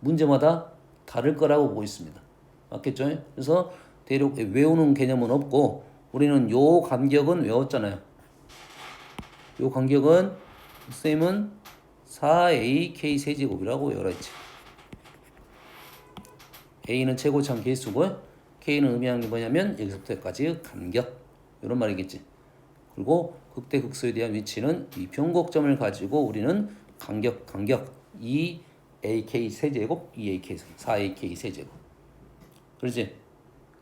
문제마다 다를 거라고 보고 있습니다. 맞겠죠? 그래서 대략 외우는 개념은 없고 우리는 요 간격은 외웠잖아요. 요 간격은 쌤은 4AK 세제곱이라고 외우라 했지. A는 최고참 개수고 K는 의미하는 게 뭐냐면 여기서부터 여기까지 간격 이런 말이겠지. 그리고 극대극소에 대한 위치는 이 변곡점을 가지고 우리는 간격 2AK 세제곱 2AK 4AK 세제곱 그렇지.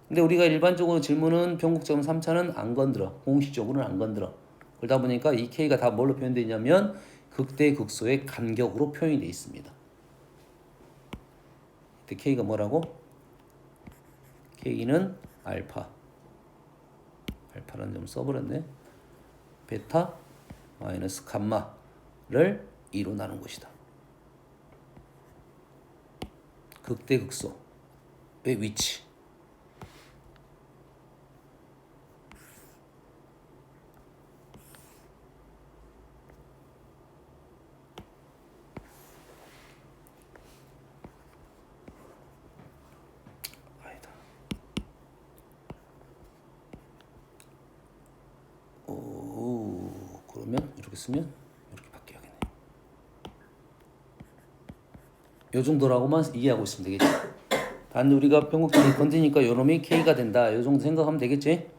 근데 우리가 일반적으로 질문은 변곡점 3차는 안 건드려. 공식적으로는 안 건드려. 그러다 보니까 이 K가 다 뭘로 표현되어 있냐면 극대극소의 간격으로 표현이 되어 있습니다. 이때 K가 뭐라고? K는 알파라는 점 써버렸네. 베타 마이너스 감마를 2로 나눈 것이다. 극대극소의 위치. 아니다. 그러면 이렇게 쓰면 이렇게 바뀌어야겠네. 요 정도라고만 이해하고 있으면 되겠지. 단 우리가 변곡점을 건드니까 요놈이 K가 된다. 요 정도 생각하면 되겠지.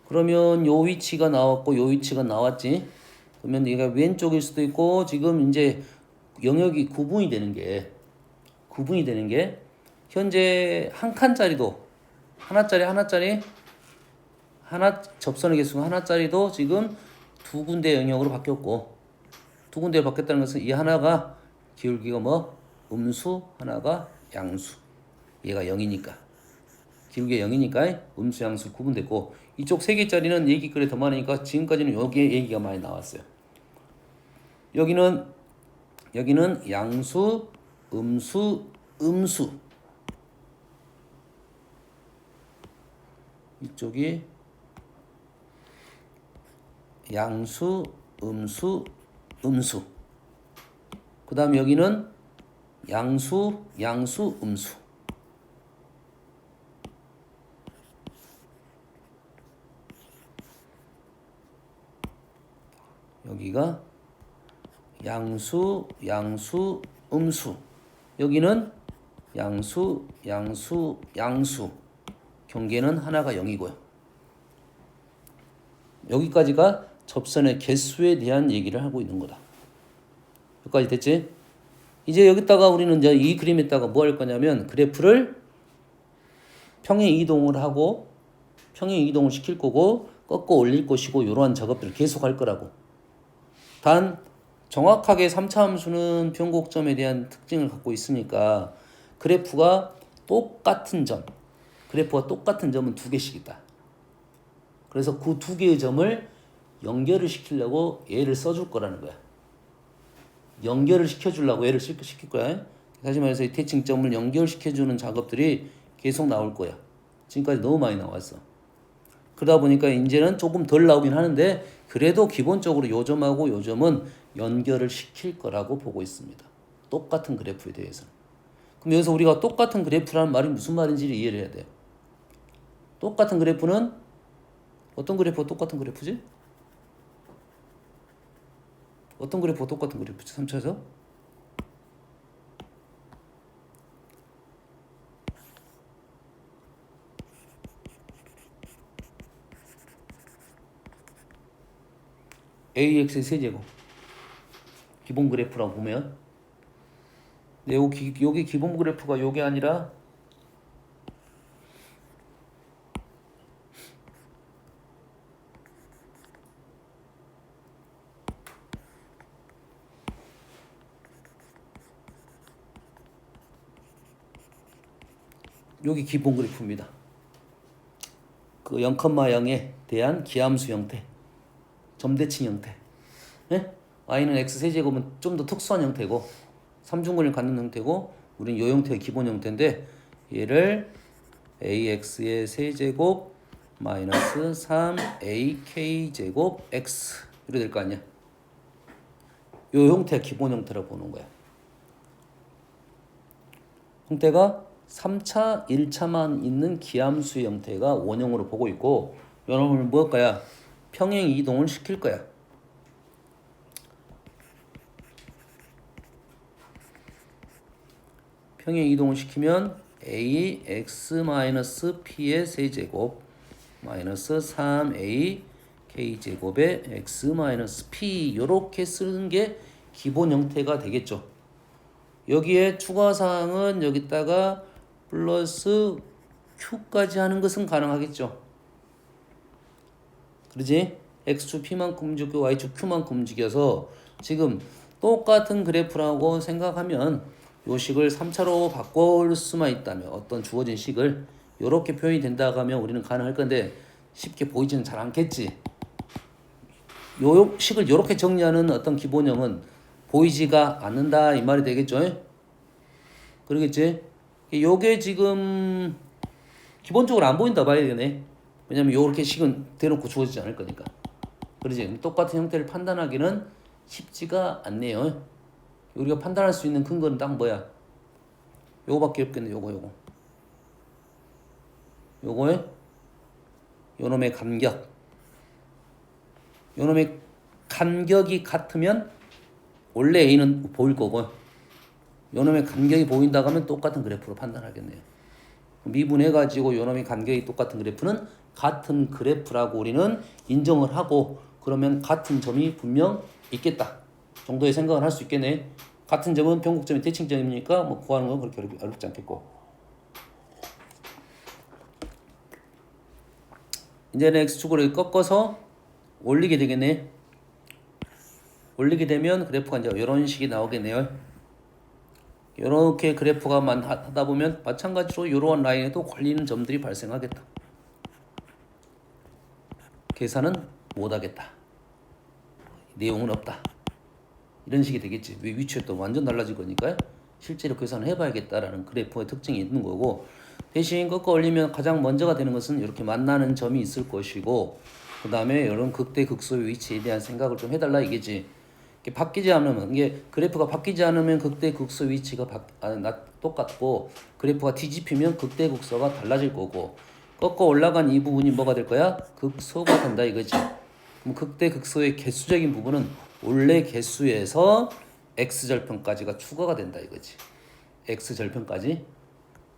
그러면 요 위치가 나왔고 요 위치가 나왔지. 그러면 얘가 왼쪽일 수도 있고 지금 이제 영역이 구분이 되는 게 현재 한 칸짜리도 하나짜리 하나 접선의 개수가 하나짜리도 지금 두 군데 영역으로 바뀌었고 두 군데 바뀌었다는 것은 이 하나가 기울기가 뭐 음수 하나가 양수 얘가 0이니까 기울기가 0이니까 음수 양수 구분됐고 이쪽 세 개짜리는 얘기거리 더 많으니까 지금까지는 여기에 얘기가 많이 나왔어요. 여기는 양수 음수 이쪽이 양수 음수 그 다음 여기는 양수 음수 여기가 양수 음수 여기는 양수 경계는 하나가 0이고요. 여기까지가 접선의 개수에 대한 얘기를 하고 있는 거다. 여기까지 됐지? 이제 여기다가 우리는 이제 이 그림에다가 뭐 할 거냐면 그래프를 평행 이동을 하고 평행 이동을 시킬 거고 꺾어 올릴 것이고 이러한 작업들을 계속 할 거라고. 단 정확하게 3차 함수는 변곡점에 대한 특징을 갖고 있으니까 그래프가 똑같은 점은 두 개씩 있다. 그래서 그 두 개의 점을 연결을 시키려고 얘를 써줄 거라는 거야. 연결을 시켜주려고 얘를 시킬 거야. 다시 말해서 이 대칭점을 연결시켜주는 작업들이 계속 나올 거야. 지금까지 너무 많이 나왔어. 그러다 보니까 이제는 조금 덜 나오긴 하는데 그래도 기본적으로 요 점하고 요 점은 연결을 시킬 거라고 보고 있습니다. 똑같은 그래프에 대해서는. 그럼 여기서 우리가 똑같은 그래프라는 말이 무슨 말인지를 이해를 해야 돼요. 똑같은 그래프는 어떤 그래프가 똑같은 그래프지? 어떤 그래프가 똑같은 그래프지? 3차에서? AX의 세제곱 기본 그래프라고 보면 근데 여기 기본 그래프가 요게 아니라 여기 기본 그래프입니다. 그 0,0에 대한 기함수 형태, 점대칭 형태. 네? y는 x 세제곱은 좀 더 특수한 형태고 삼중근을 갖는 형태고 우리는 요 형태의 기본 형태인데 얘를 ax의 세제곱 마이너스 3ak 제곱 x 이렇게 될 거 아니야. 요 형태가 기본 형태라고 보는 거야. 형태가 3차, 1차만 있는 기함수의 형태가 원형으로 보고 있고 여러분은 뭐 할 거야? 평행 이동을 시킬 거야. 평행 이동을 시키면 ax-p의 세제곱 마이너스 3a k제곱의 x-p 요렇게 쓰는 게 기본 형태가 되겠죠. 여기에 추가사항은 여기다가 플러스 q까지 하는 것은 가능하겠죠. 그러지? x축 p만큼 움직이고 y축 q만큼 움직여서 지금 똑같은 그래프라고 생각하면 요 식을 3차로 바꿀 수만 있다면 어떤 주어진 식을 이렇게 표현이 된다고 하면 우리는 가능할 건데 쉽게 보이지는 잘 않겠지. 요 식을 이렇게 정리하는 어떤 기본형은 보이지가 않는다 이 말이 되겠죠. 그러겠지? 요게 지금 기본적으로 안 보인다 봐야 되네. 왜냐면 요렇게 식은 대놓고 주어지지 않을 거니까. 그러지? 똑같은 형태를 판단하기는 쉽지가 않네요. 우리가 판단할 수 있는 근거는 딱 뭐야? 요거밖에 없겠네. 요거에 요놈의 간격. 요놈의 간격이 같으면 원래 A는 보일 거고 요놈의 간격이 보인다고 하면 똑같은 그래프로 판단하겠네요. 미분해가지고 요놈의 간격이 똑같은 그래프는 같은 그래프라고 우리는 인정을 하고 그러면 같은 점이 분명 있겠다 정도의 생각을 할 수 있겠네. 같은 점은 변곡점이 대칭점이니까 뭐 구하는 건 그렇게 어렵지 않겠고. 이제는 x축으로 꺾어서 올리게 되겠네. 올리게 되면 그래프가 이제 이런 식이 나오겠네요. 이렇게 그래프가 하다 보면 마찬가지로 이러한 라인에도 걸리는 점들이 발생하겠다. 계산은 못하겠다. 내용은 없다. 이런 식이 되겠지. 왜 위치에 또 완전 달라질 거니까요. 실제로 계산을 해봐야겠다라는 그래프의 특징이 있는 거고 대신 꺾어 올리면 가장 먼저가 되는 것은 이렇게 만나는 점이 있을 것이고 그 다음에 이런 극대 극소의 위치에 대한 생각을 좀 해달라 이게지. 이게 바뀌지 않으면 이게 그래프가 바뀌지 않으면 극대 극소 위치가 똑같고 그래프가 뒤집히면 극대 극소가 달라질 거고 꺾어 올라간 이 부분이 뭐가 될 거야? 극소가 된다 이거지. 그럼 극대 극소의 개수적인 부분은 원래 개수에서 x절편까지가 추가가 된다 이거지. x절편까지.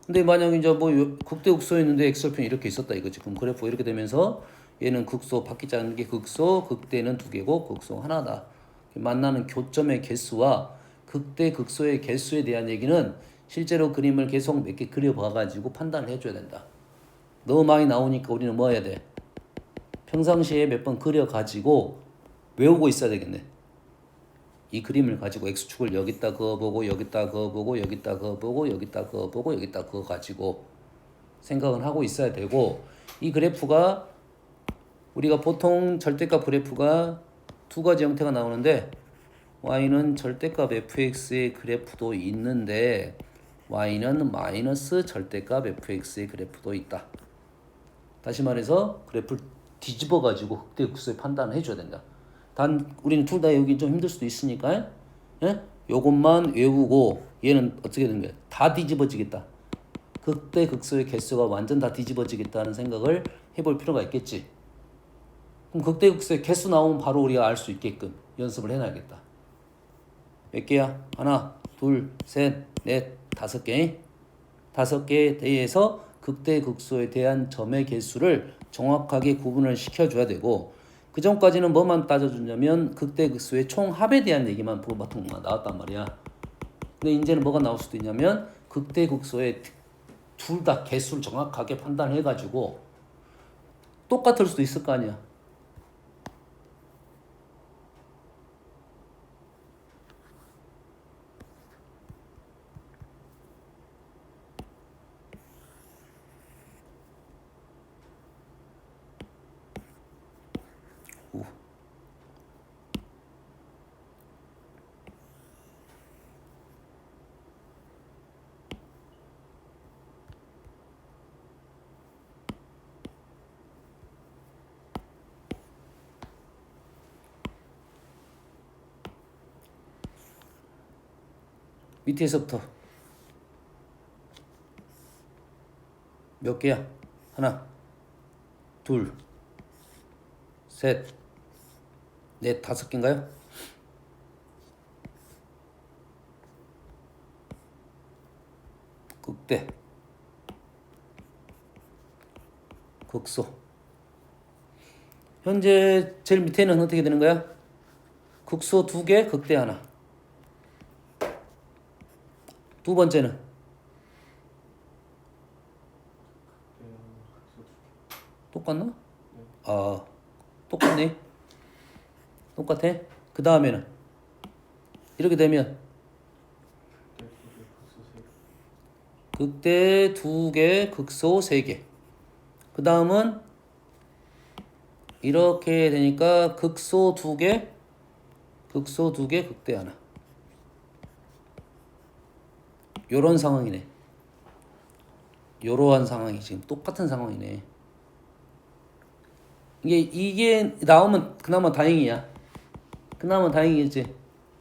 근데 만약에 이제 뭐 극대 극소였는데 x절편이 이렇게 있었다 이거지. 그럼 그래프가 이렇게 되면서 얘는 극소 바뀌지 않는 게 극소, 극대는 두 개고 극소 하나다. 만나는 교점의 개수와 극대 극소의 개수에 대한 얘기는 실제로 그림을 계속 몇 개 그려봐가지고 판단을 해줘야 된다. 너무 많이 나오니까 우리는 뭐 해야 돼? 평상시에 몇 번 그려가지고 외우고 있어야 되겠네. 이 그림을 가지고 x축을 여기다 그어보고 여기다 그어보고 여기다 그어보고 여기다 그어보고 여기다 그어 가지고 생각을 하고 있어야 되고 이 그래프가 우리가 보통 절대값 그래프가 두 가지 형태가 나오는데 y는 절대값 fx의 그래프도 있는데 y는 마이너스 절대값 fx의 그래프도 있다. 다시 말해서 그래프를 뒤집어 가지고 극대극소의 판단을 해줘야 된다. 단 우리는 둘 다 여기 좀 힘들 수도 있으니까 예? 요것만 외우고 얘는 어떻게 되는 거야? 다 뒤집어지겠다. 극대극소의 개수가 완전 다 뒤집어지겠다는 생각을 해볼 필요가 있겠지. 그럼 극대극소의 개수 나오면 바로 우리가 알 수 있게끔 연습을 해놔야겠다. 몇 개야? 하나, 둘, 셋, 넷, 5개. 5개에 대해서 극대극소에 대한 점의 개수를 정확하게 구분을 시켜줘야 되고 그 전까지는 뭐만 따져주냐면 극대극소의 총합에 대한 얘기만 보통 나왔단 말이야. 근데 이제는 뭐가 나올 수도 있냐면 극대극소의 둘 다 개수를 정확하게 판단해가지고 똑같을 수도 있을 거 아니야. 밑에서부터 몇 개야? 하나, 둘, 셋, 넷, 5개인가요? 극대, 극소. 현재 제일 밑에는 어떻게 되는 거야? 극소 2개, 극대 하나. 두 번째는 똑같나? 아, 똑같네. 똑같아. 그 다음에는 이렇게 되면 극대 2개, 극소 3개. 그 다음은 이렇게 되니까 극소 2개, 극소 2개, 극대 하나. 요런 상황이네. 요러한 상황이 지금 똑같은 상황이네. 이게 나오면 그나마 다행이야. 그나마 다행이겠지.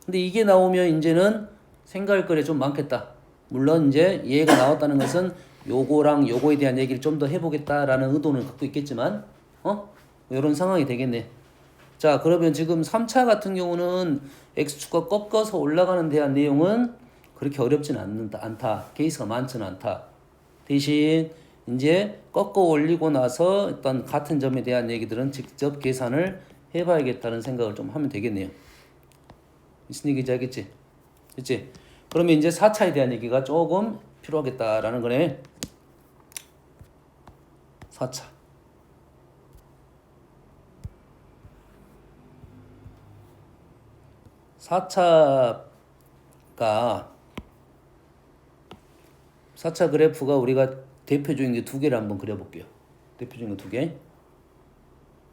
근데 이게 나오면 이제는 생각할 거리 좀 많겠다. 물론 이제 얘가 나왔다는 것은 요거랑 요거에 대한 얘기를 좀 더 해보겠다라는 의도는 갖고 있겠지만 요런 상황이 되겠네. 자, 그러면 지금 3차 같은 경우는 x축과 꺾어서 올라가는 대한 내용은 그렇게 어렵진 않다. 케이스가 많지는 않다. 대신 이제 꺾어 올리고 나서 일단 같은 점에 대한 얘기들은 직접 계산을 해봐야겠다는 생각을 좀 하면 되겠네요. 무슨 얘기인지 알겠지? 그치? 그러면 이제 4차에 대한 얘기가 조금 필요하겠다라는 거네. 4차. 4차 그래프가 우리가 대표적인 게 두 개를 한번 그려볼게요. 대표적인 게 두 개.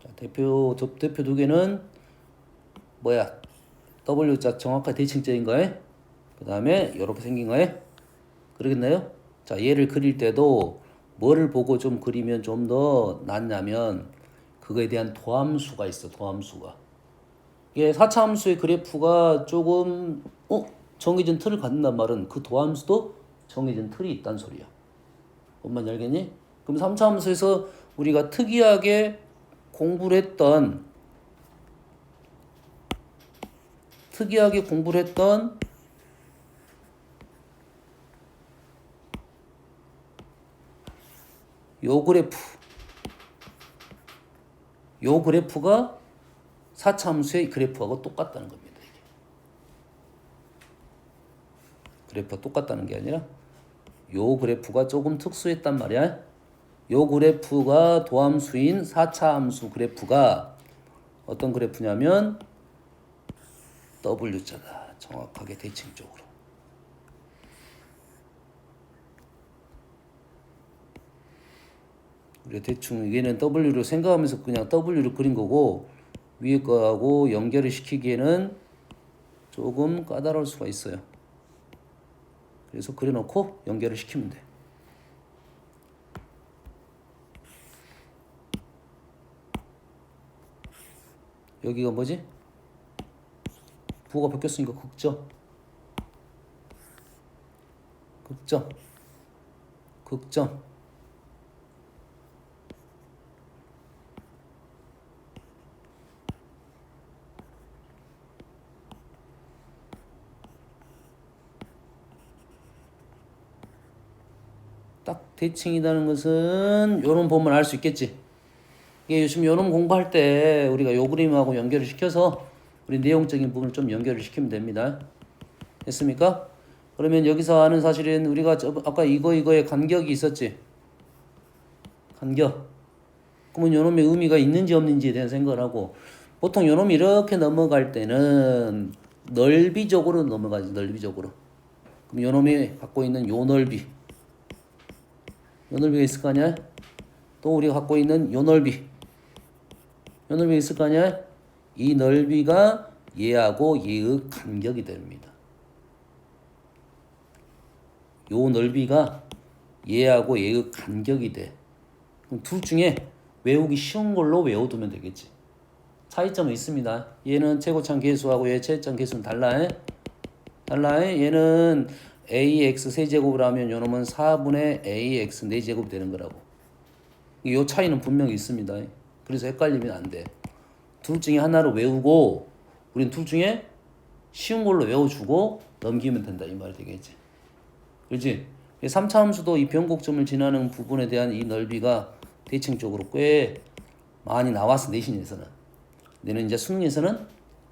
자, 대표 두 개는 뭐야? W자 정확하게 대칭점인 거예요. 그 다음에 이렇게 생긴 거예요. 그러겠나요? 자, 얘를 그릴 때도 뭐를 보고 좀 그리면 좀 더 낫냐면 그거에 대한 도함수가 있어. 도함수가. 이게 4차 함수의 그래프가 조금 정해진 틀을 갖는단 말은 그 도함수도 정해진 틀이 있단 소리야. 뭔 말인지 알겠니? 그럼 3차 함수에서 우리가 특이하게 공부를 했던 요 그래프가 4차 함수의 그래프하고 똑같다는 겁니다. 이게. 그래프가 똑같다는 게 아니라 요 그래프가 조금 특수했단 말이야. 요 그래프가 도함수인 4차 함수 그래프가 어떤 그래프냐면 W자다. 정확하게 대칭적으로. 그래 대충 얘는 W로 생각하면서 그냥 W로 그린 거고 위에 거하고 연결을 시키기에는 조금 까다로울 수가 있어요. 그래서 그려놓고 연결을 시키면 돼. 여기가 뭐지? 부호가 바뀌었으니까 극점. 극점. 극점. 딱 대칭이라는 것은 요런 보면 알 수 있겠지. 이게 요즘 요런 공부할 때 우리가 요 그림하고 연결을 시켜서 우리 내용적인 부분을 좀 연결을 시키면 됩니다. 됐습니까? 그러면 여기서 하는 사실은 우리가 아까 이거의 간격이 있었지. 간격. 그러면 요놈의 의미가 있는지 없는지에 대한 생각을 하고 보통 요놈이 이렇게 넘어갈 때는 넓이적으로 넘어가지. 넓이적으로. 그럼 요놈이 갖고 있는 요 넓이. 요 넓이가 있을 거 아니야? 또 우리가 갖고 있는 요 넓이. 요 넓이가 있을 거 아니야? 이 넓이가 얘하고 얘의 간격이 됩니다. 요 넓이가 얘하고 얘의 간격이 돼. 그럼 둘 중에 외우기 쉬운 걸로 외워두면 되겠지. 차이점은 있습니다. 얘는 최고참 계수하고 얘 최저점 계수는 달라. 달라. 얘는 ax 세제곱을 하면 요놈은 4분의 ax 4제곱이 되는 거라고. 요 차이는 분명히 있습니다. 그래서 헷갈리면 안 돼. 둘 중에 하나를 외우고 우린 둘 중에 쉬운 걸로 외워주고 넘기면 된다 이 말이 되겠지. 그렇지? 3차 함수도 이 변곡점을 지나는 부분에 대한 이 넓이가 대칭적으로 꽤 많이 나왔어. 내신에서는. 근데 이제 수능에서는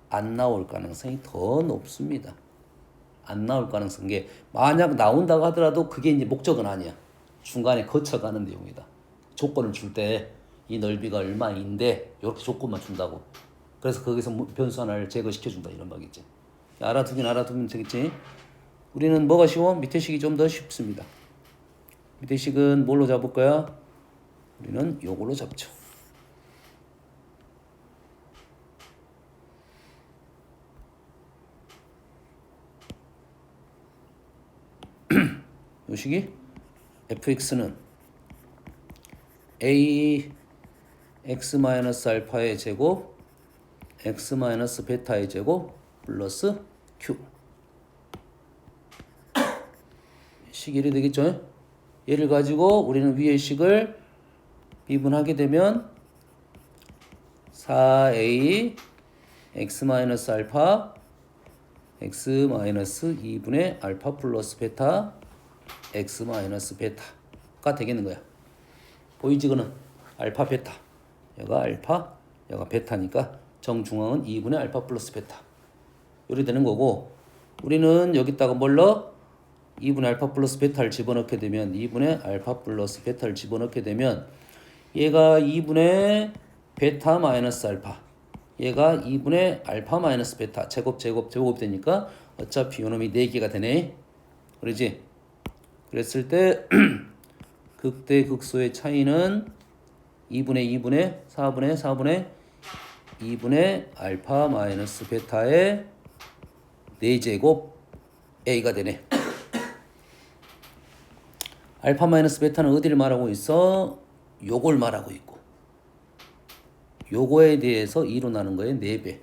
안 나올 가능성이 더 높습니다. 안 나올 가능성. 게 만약 나온다고 하더라도 그게 이제 목적은 아니야. 중간에 거쳐가는 내용이다. 조건을 줄 때 이 넓이가 얼마인데 이렇게 조건만 준다고. 그래서 거기서 변수 하나를 제거시켜준다 이런 말이지. 알아두면 되겠지. 우리는 뭐가 쉬워? 밑에 식이 좀 더 쉽습니다. 밑에 식은 뭘로 잡을 거야? 우리는 요걸로 잡죠. 요 식이 fx는 a x-알파의 제곱 x-베타의 제곱 플러스 q 식 1이 되겠죠? 얘를 가지고 우리는 위의 식을 미분하게 되면 4a x-알파 x-2분의 알파 플러스 베타 x-베타가 되겠는 거야. 보이지? 그는 알파 베타. 얘가 알파, 얘가 베타니까 정중앙은 2분의 알파 플러스 베타. 이렇게 되는 거고 우리는 여기다가 뭘 넣어? 2분의 알파 플러스 베타를 집어넣게 되면 2분의 알파 플러스 베타를 집어넣게 되면 얘가 2분의 베타 마이너스 알파 얘가 2분의 알파 마이너스 베타 제곱이 되니까 어차피 요놈이 4개가 되네. 그러지? 그랬을 때 극대 극소의 차이는 2분의 4분의 2분의 알파 마이너스 베타의 4제곱 a가 되네. 알파 마이너스 베타는 어디를 말하고 있어? 요걸 말하고 있고 요거에 대해서 2로 나눈 거에 4배.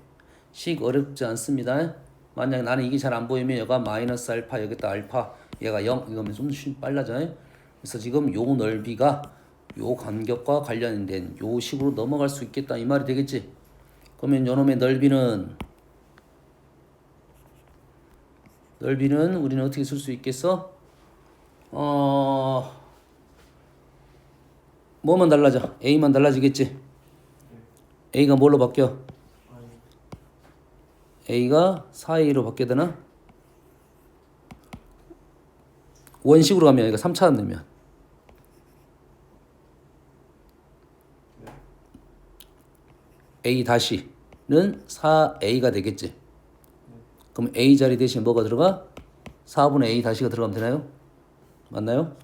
식 어렵지 않습니다. 만약 나는 이게 잘 안 보이면 얘가 마이너스 알파 여기다 알파 얘가 0 이거면 좀 빨라져. 그래서 지금 요 넓이가 요 간격과 관련된 요 식으로 넘어갈 수 있겠다 이 말이 되겠지. 그러면 요놈의 넓이는 우리는 어떻게 쓸 수 있겠어? 뭐만 달라져? a만 달라지겠지. a가 뭘로 바뀌어? a가 4a로 바뀌어야 되나? 원식으로 가면 이거 3차원 되면 a 다시는 4a가 되겠지. 그럼 a 자리 대신 뭐가 들어가? 4분의 a 다시가 들어가면 되나요? 맞나요?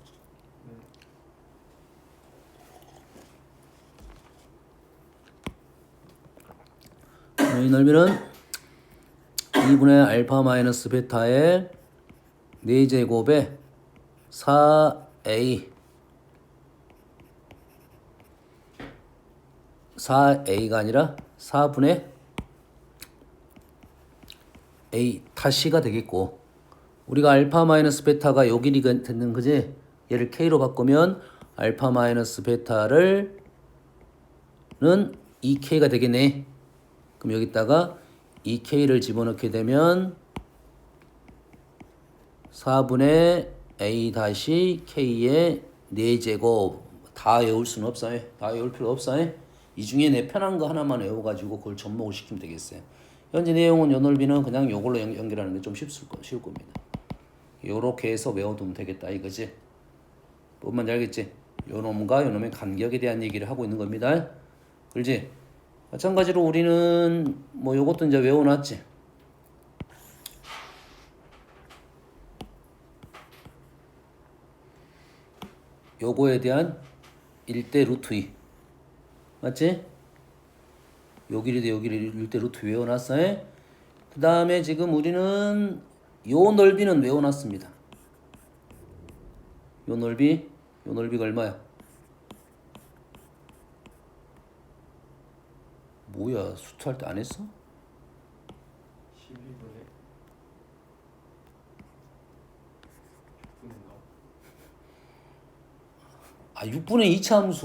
이 넓이는 2분의 알파 마이너스 베타의 4제곱에 4a 4a가 아니라 4분의 a 다시가 되겠고, 우리가 알파 마이너스 베타가 요 길이가 되는 거지. 얘를 k로 바꾸면 알파 마이너스 베타를 는 2k가 되겠네. 그럼 여기다가 2k를 집어넣게 되면 4분의 a 다시 k의 4제곱. 다 외울 수는 없어요. 다 외울 필요 없어요. 이 중에 내 편한 거 하나만 외워가지고 그걸 접목을 시키면 되겠어요. 현재 내용은 요 넓이는 그냥 요걸로 연결하는 게 좀 쉬울 겁니다. 요렇게 해서 외워두면 되겠다 이거지. 뭔 말인지 알겠지? 요 놈과 요 놈의 간격에 대한 얘기를 하고 있는 겁니다. 그렇지? 마찬가지로 우리는 뭐 요것도 이제 외워놨지. 요거에 대한 1대 루트 2 맞지? 요 길이 대 요 길이 1대 루트 외워놨어. 그 다음에 지금 우리는 요 넓이는 외워놨습니다. 요 넓이가 얼마야? 뭐야, 수투할 때 안 했어? 12분의 6분인가? 6분의 2차함수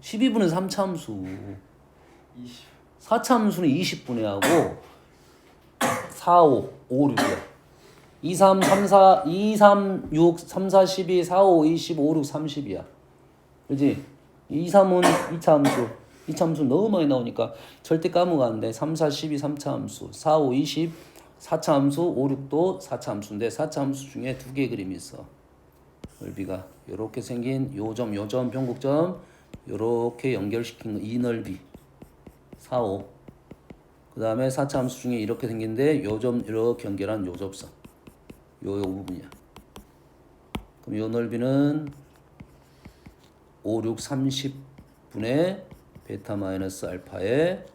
12분의 3차함수 20 4차함수는 20분의 하고 4, 5, 5, 6이야. 2, 3, 3, 4, 2, 3, 6, 3, 4, 12, 4, 5, 20, 5, 6, 30이야. 그렇지? 2, 3은 2차 함수. 2차 함수 너무 많이 나오니까 절대 까먹으면 안 돼. 3, 4, 12, 3차 함수. 4, 5, 20, 4차 함수. 5, 6도 4차 함수인데 4차 함수 중에 두 개의 그림이 있어. 넓이가 요렇게 생긴 요점, 변곡점 요렇게 연결시킨 이 넓이 4, 5. 그 다음에 4차 함수 중에 이렇게 생긴데 요점 이렇게 연결한 요 접선 요 부분이야. 그럼 요 넓이는 5, 6, 30분의 베타 마이너스 알파의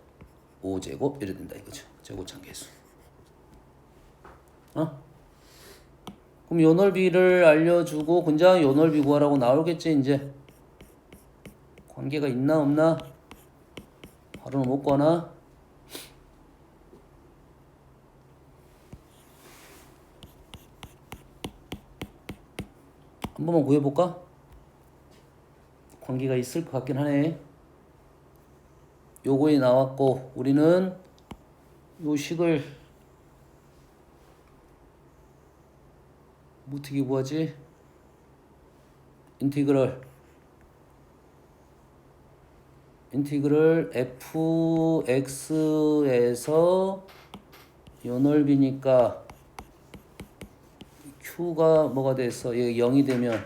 5제곱 이래 된다 이거죠. 제곱창계수. 그럼 요 넓이를 알려주고 그냥 요 넓이 구하라고 나오겠지 이제. 관계가 있나 없나? 바로는 못 구하나? 한 번만 구해볼까? 관계가 있을 것 같긴 하네. 요거에 나왔고 우리는 요 식을 어떻게 구하지? 인티그럴 fx에서 요 넓이니까 q가 뭐가 됐어? 얘 0이 되면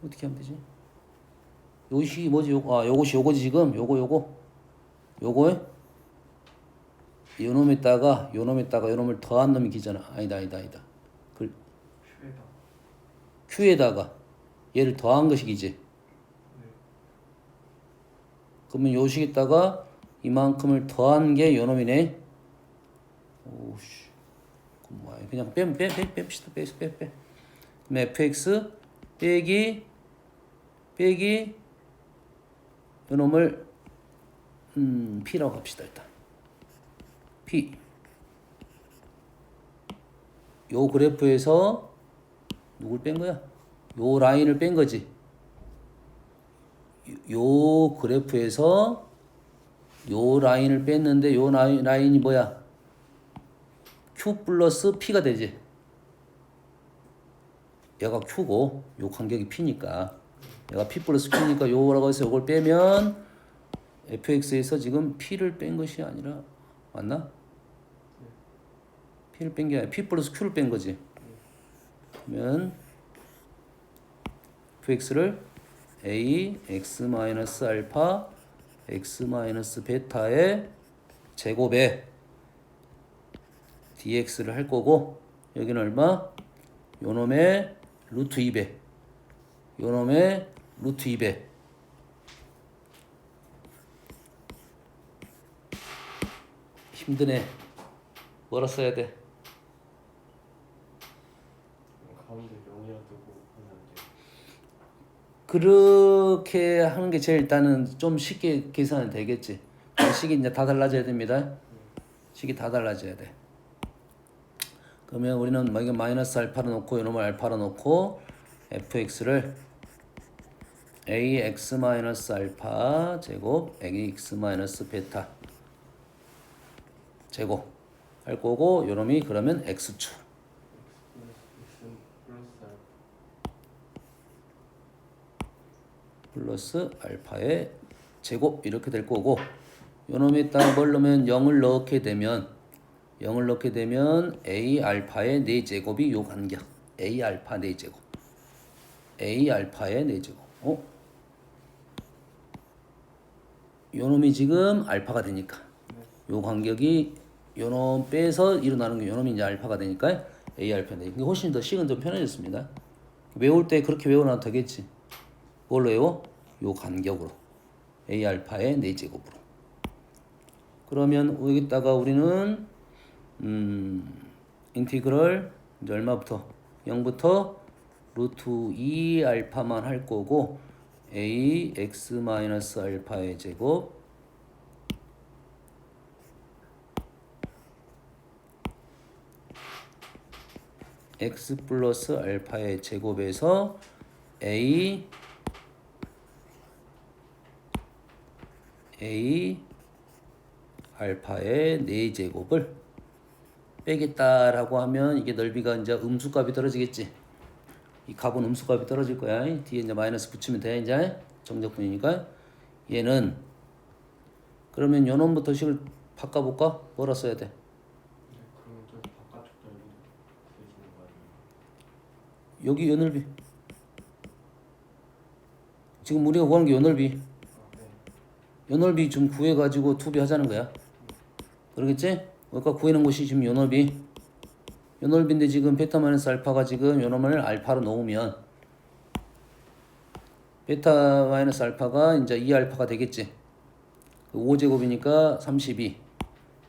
어떻게 하면 되지? 요것이 뭐지? 요거지 지금 요거에 요 놈에다가 요 놈을 더한 놈이 기잖아. 아니다. 그 q에다가 얘를 더한 것이기지. 그러면 요 식에다가 이만큼을 더한 게 요 놈이네. 오씨. 그냥 뺍시다. 빼. 그럼 fx 빼기 요 놈을 p라고 합시다. 일단 p 요 그래프에서 누굴 뺀 거야? 요 라인을 뺀 거지. 요 그래프에서 요 라인을 뺐는데 요 라인이 뭐야? q 플러스 p가 되지. 얘가 q고 요 간격이 p니까 얘가 p 플러스 q니까 요라고 해서 요걸 빼면 fx에서 지금 p를 뺀 것이 아니라 맞나? p를 뺀 게 아니라 p 플러스 q를 뺀 거지. 그러면 fx를 a x 마이너스 알파 x 마이너스 베타의 제곱에 dx를 할 거고 여기는 얼마? 요놈의 루트 2배 요놈의 루트 2배 힘드네. 뭐라 써야 돼? 가운데 0이라 두고 하면 안 돼요. 그렇게 하는 게 제일 일단은 좀 쉽게 계산이 되겠지. 식이 이제 다 달라져야 됩니다. 식이 다 달라져야 돼. 그러면 우리는 뭐 이게 마이너스 알파로 놓고 이놈을 알파로 놓고 fx를 ax 마이너스 알파 제곱 ax 마이너스 베타 제곱 할 거고 요놈이 그러면 x축 x 플러스 알파. 플러스 알파의 제곱 이렇게 될 거고 요놈에다가 뭘 넣으면 0을 넣게 되면 a 알파의 4제곱이 요 간격 a 알파 4제곱 a 알파의 4제곱 요놈이 지금 알파가 되니까 요 간격이 요놈 빼서 일어나는 게 요놈이 이제 알파가 되니까 a 알파 4제곱 이게 훨씬 더 식은 좀 편해졌습니다. 외울 때 그렇게 외워놔도 되겠지. 뭘로 외워? 요 간격으로 a 알파의 4제곱으로. 그러면 여기다가 우리는 인티그럴 이제 얼마부터 0부터 루트 2 알파만 할 거고 a x 마이너스 알파의 제곱 x 플러스 알파의 제곱에서 a 알파의 4제곱을 빼겠다라고 하면 이게 넓이가 이제 음수값이 떨어지겠지. 이 값은 음수값이 떨어질 거야. 뒤에 이제 마이너스 붙이면 돼. 이제 정적분이니까 얘는 그러면 요놈부터 식을 바꿔볼까? 뭐라 써야 돼? 그러면 저 바깥쪽 넓이 대주는 거 아니에요? 여기 요 넓이. 지금 우리가 구하는 게 요 넓이. 아, 네. 요 넓이 좀 구해가지고 투비하자는 거야. 그러겠지? 아까 구해놓은 곳이 지금 요 넓이. 요 넓이인데 지금 베타 마이너스 알파가 지금 요 놈을 알파로 놓으면 베타 마이너스 알파가 이제 2알파가 되겠지. 5제곱이니까 32.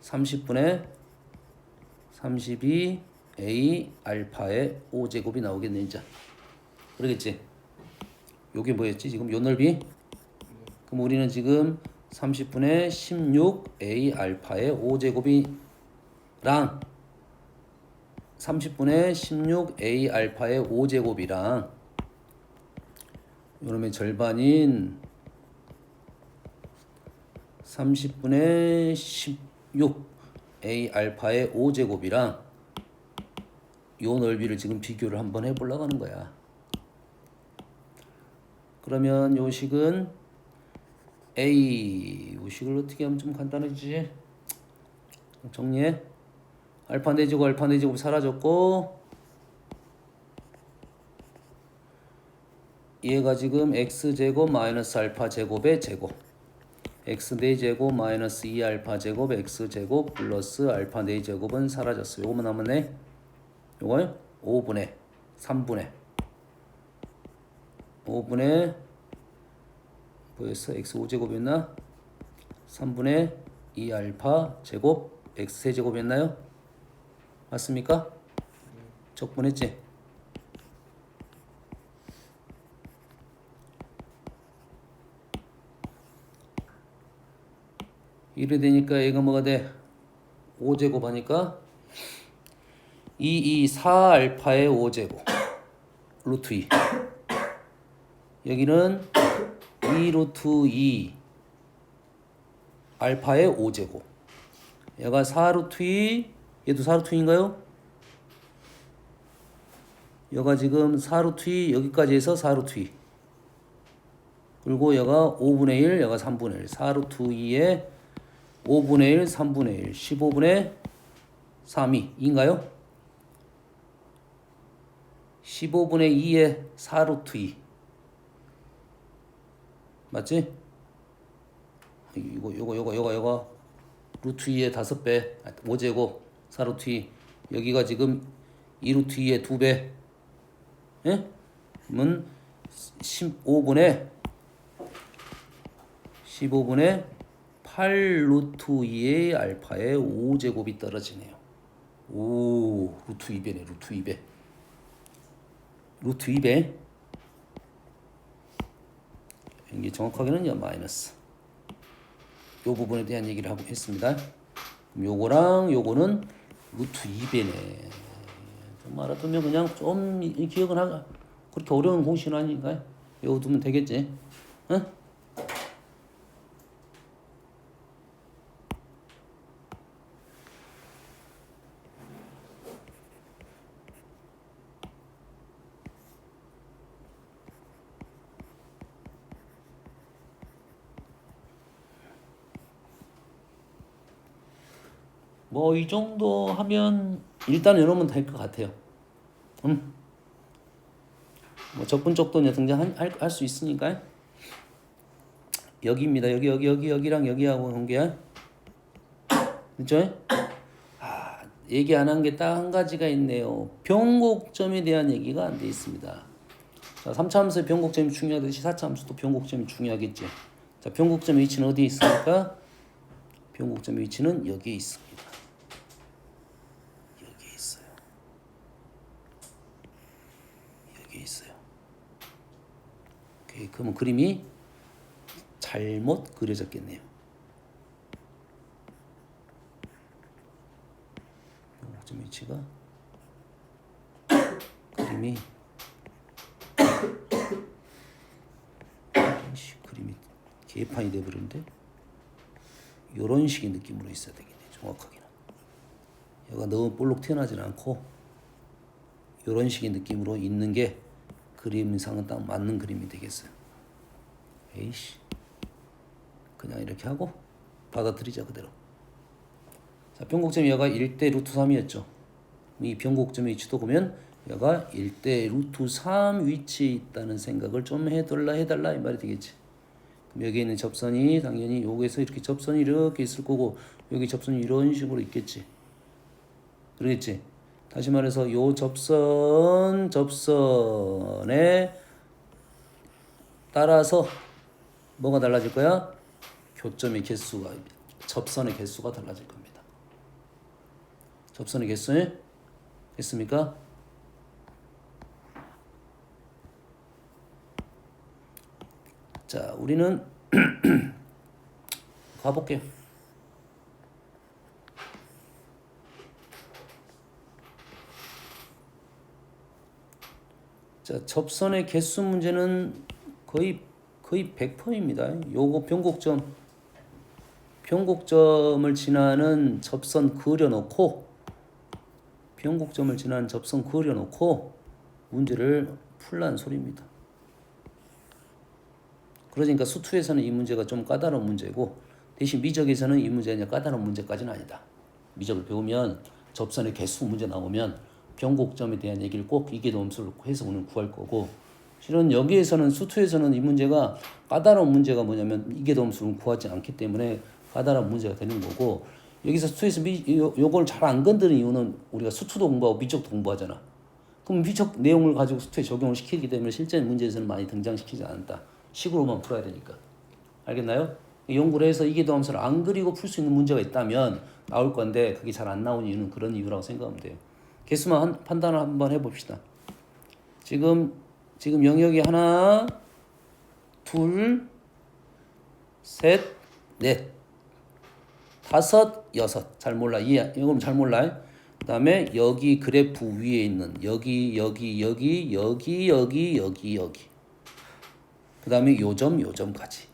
30분의 32 a 알파의 5제곱이 나오겠네 이제. 그러겠지? 요게 뭐였지? 지금 요 넓이? 그럼 우리는 지금 30분의 16 a 알파의 5제곱이랑 30분의 16 a 알파의 5제곱이랑 요놈의 절반인 30분의 16 a 알파의 5제곱이랑 요 넓이를 지금 비교를 한번 해보려고 하는 거야. 그러면 요 식은 a 요 식을 어떻게 하면 좀 간단해지지? 정리해. 알파 4제곱 알파 4제곱 사라졌고 얘가 지금 x제곱 마이너스 알파 제곱의 제곱 x 4제곱 마이너스 2알파 제곱 x제곱 플러스 알파 4제곱은 사라졌어. 요거만 남았네. 요걸 5분의 3분의 5분의 뭐였어? x 5제곱이었나? 3분의 2알파 제곱 x 세제곱이었나요? 맞습니까? 적분했지? 이래 되니까 얘가 뭐가 돼? 5제곱 하니까 4 알파의 5제곱 루트 2 여기는 2 루트 2 알파의 5제곱 얘가 4 루트 2 얘도 4 루트 2인가요? 얘가 지금 4 루트 2 여기까지 해서 4 루트 2 그리고 얘가 5분의 1 얘가 3분의 1 4 루트 2에 5분의 1 3분의 1 15분의 3이 인가요? 15분의 2에 4 루트 2 맞지? 이거 루트 2의 5배 5제곱 4 루트 2 여기가 지금 2 루트 2의 2배 예? 그러면 15분의 8 루트 2의 알파의 5제곱이 떨어지네요. 오, 루트 2배네. 루트 2배. 루트 2배. 이게 정확하게는요 마이너스. 요 부분에 대한 얘기를 하고 했습니다. 그럼 요거랑 요거는 루트 2배네. 좀 알아두면 그냥 좀 기억은 하가 그렇게 어려운 공식은 아닌가요? 요거 두면 되겠지? 응? 뭐 이 정도 하면 일단 외우면 될 것 같아요. 뭐 적분적도 등장할 수 있으니까 여기입니다. 여기랑 여기하고 관계야. 그렇죠? 아, 얘기 안 한 게 딱 한 가지가 있네요. 변곡점에 대한 얘기가 안 돼 있습니다. 자, 3차 함수의 변곡점이 중요하듯이 4차 함수도 변곡점이 중요하겠지. 자, 변곡점의 위치는 어디에 있습니까? 변곡점의 위치는 여기에 있습니다. 여기에 있어요. 여기에 있어요. 오케이, 그러면 그림이 잘못 그려졌겠네요. 변곡점 위치가 그림이 그림이 개판이 돼버렸는데 이런 식의 느낌으로 있어야 되겠네. 정확하게는 얘가 너무 볼록 튀어나지는 않고 이런 식의 느낌으로 있는 게 그림상은 딱 맞는 그림이 되겠어요. 에이씨, 그냥 이렇게 하고 받아들이자 그대로. 자, 변곡점이 얘가 1대 루트 3이었죠. 이 변곡점의 위치도 보면 얘가 1대 루트 3 위치에 있다는 생각을 좀 해달라 이 말이 되겠지. 그럼 여기 있는 접선이 당연히 여기에서 이렇게 접선이 이렇게 있을 거고 여기 접선이 이런 식으로 있겠지. 그러겠지. 다시 말해서 요 접선에 따라서 뭐가 달라질 거야? 교점의 개수가, 접선의 개수가 달라질 겁니다. 접선의 개수 됐습니까? 자, 우리는 가볼게요. 자, 접선의 개수 문제는 거의 100%입니다. 요거 변곡점을 지나는 접선 그려놓고 문제를 풀란 소리입니다. 그러니까 수투에서는 이 문제가 좀 까다로운 문제고 대신 미적에서는 이 문제가 까다로운 문제까지는 아니다. 미적을 배우면 접선의 개수 문제 나오면 변곡점에 대한 얘기를 꼭 이계도함수를 해서 오늘 구할 거고 실은 여기에서는 수투에서는 이 문제가 까다로운 문제가 뭐냐면 이계도함수를 구하지 않기 때문에 까다로운 문제가 되는 거고 여기서 수투에서 요걸 잘 안 건드는 이유는 우리가 수투도 공부하고 미적도 공부하잖아. 그럼 미적 내용을 가지고 수투에 적용을 시키기 때문에 실제 문제에서는 많이 등장시키지 않았다. 식으로만 풀어야 되니까. 알겠나요? 연구를 해서 이계도함수를 안 그리고 풀 수 있는 문제가 있다면 나올 건데 그게 잘 안 나오는 이유는 그런 이유라고 생각하면 돼요. 개수만 판단을 한번 해봅시다. 지금 영역이 하나, 둘, 셋, 넷, 다섯, 여섯. 잘 몰라. 이건 잘 몰라. 그 다음에 여기 그래프 위에 있는 여기. 그 다음에 요점까지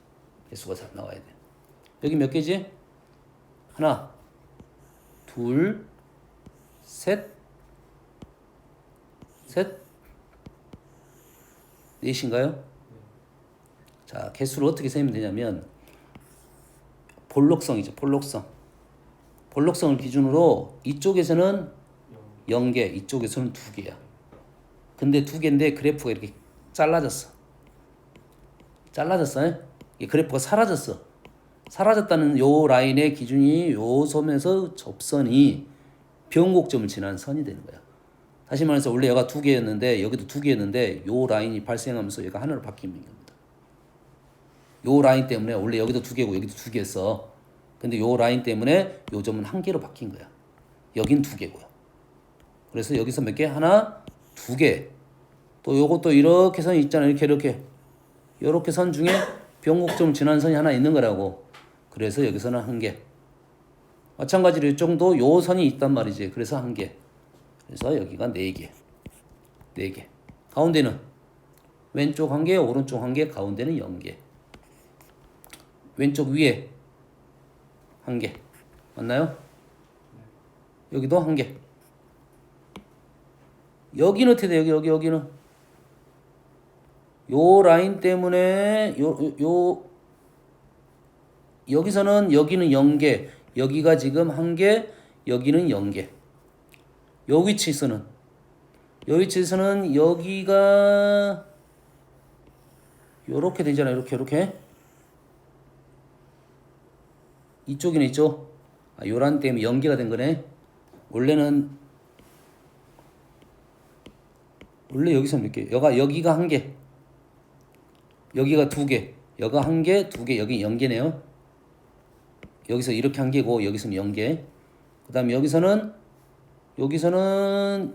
개수가 잘 나와야 돼. 여기 몇 개지? 하나, 둘, 셋, 넷인가요? 자, 개수를 어떻게 세면 되냐면 볼록성이죠. 볼록성을 기준으로 이쪽에서는 0개, 이쪽에서는 2개야. 근데 2개인데 그래프가 이렇게 잘라졌어. 이 그래프가 사라졌어. 사라졌다는 요 라인의 기준이 요 섬에서 접선이 변곡점을 지나는 선이 되는 거야. 다시 말해서 원래 얘가 2개였는데 여기도 2개였는데 요 라인이 발생하면서 얘가 하나로 바뀌는 겁니다. 요 라인 때문에 원래 여기도 2개고 여기도 2개였어. 근데 요 라인 때문에 요 점은 한 개로 바뀐 거야. 여긴 두 개고요. 그래서 여기서 몇 개? 하나, 두 개. 또 요것도 이렇게 선이 있잖아. 이렇게 선 중에 변곡점 지나는 선이 하나 있는 거라고. 그래서 여기서는 한 개. 마찬가지로 이쪽도 요 선이 있단 말이지. 그래서 한 개. 그래서 여기가 네 개. 네 개. 가운데는 왼쪽 한 개, 오른쪽 한 개, 가운데는 0개. 왼쪽 위에 한 개. 맞나요? 여기도 한 개. 여기는 어떻게 돼? 여기는 요 라인 때문에 여기서는 여기는 0개, 여기가 지금 한 개, 여기는 0개. 요 위치에서는 여기가 요렇게 되잖아요. 이렇게 이쪽이네. 있죠? 요란 때문에 0개가 된 거네. 원래 여기서 몇 개? 여기가 한 개, 여기가 두 개, 여기가 한 개, 두 개, 여기 0개네요. 여기서 이렇게 한 개고 여기서는 0개. 그 다음에 여기서는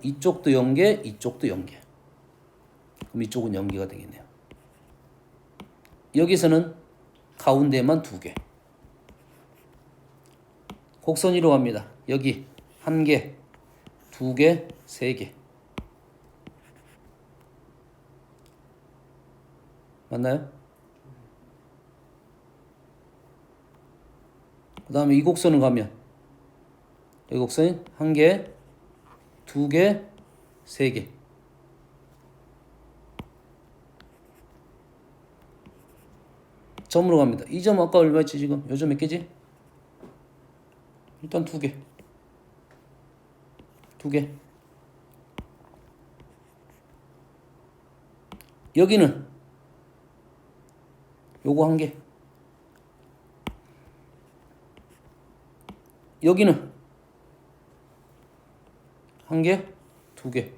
이쪽도 0개, 이쪽도 0개. 그럼 이쪽은 0개가 되겠네요. 여기서는 가운데만 두 개. 곡선위로 갑니다. 여기 한 개, 두 개, 세 개. 맞나요? 그 다음에 이 곡선을 가면 여기 곡선이 한 개, 두 개, 세 개. 점으로 갑니다. 이 점 아까 얼마였지 지금? 요 점 몇 개지? 일단 두 개. 두 개. 여기는 요거 한 개. 여기는 한 개, 두 개,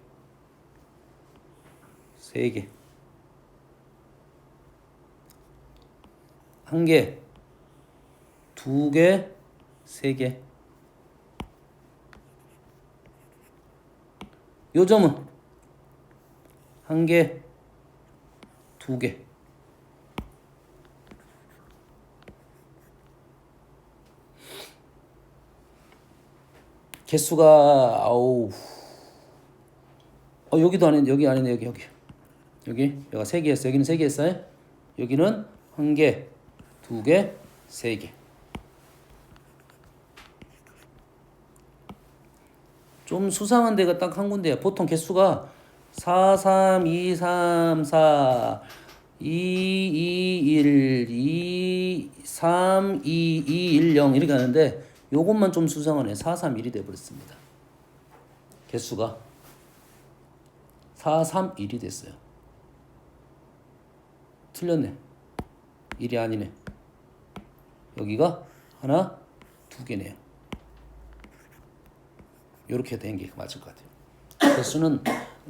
세 개. 한 개, 두 개, 세 개. 요 점은 한 개, 두 개. 개수가 여기도 아닌데 여기 아니네. 여기가 세 개였어. 여기는 세 개였어요. 여기는 한 개, 두 개, 세 개. 좀 수상한 데가 딱 한 군데야. 보통 개수가 4, 3, 2, 3, 4, 2, 2, 1, 2, 3, 2, 2, 1, 0 이렇게 하는데 요것만 좀 수상하네. 4, 3, 1이 돼버렸습니다. 개수가 4, 3, 1이 됐어요. 틀렸네. 1이 아니네. 여기가 하나, 두 개네요. 이렇게 된 게 맞을 것 같아요. 개수는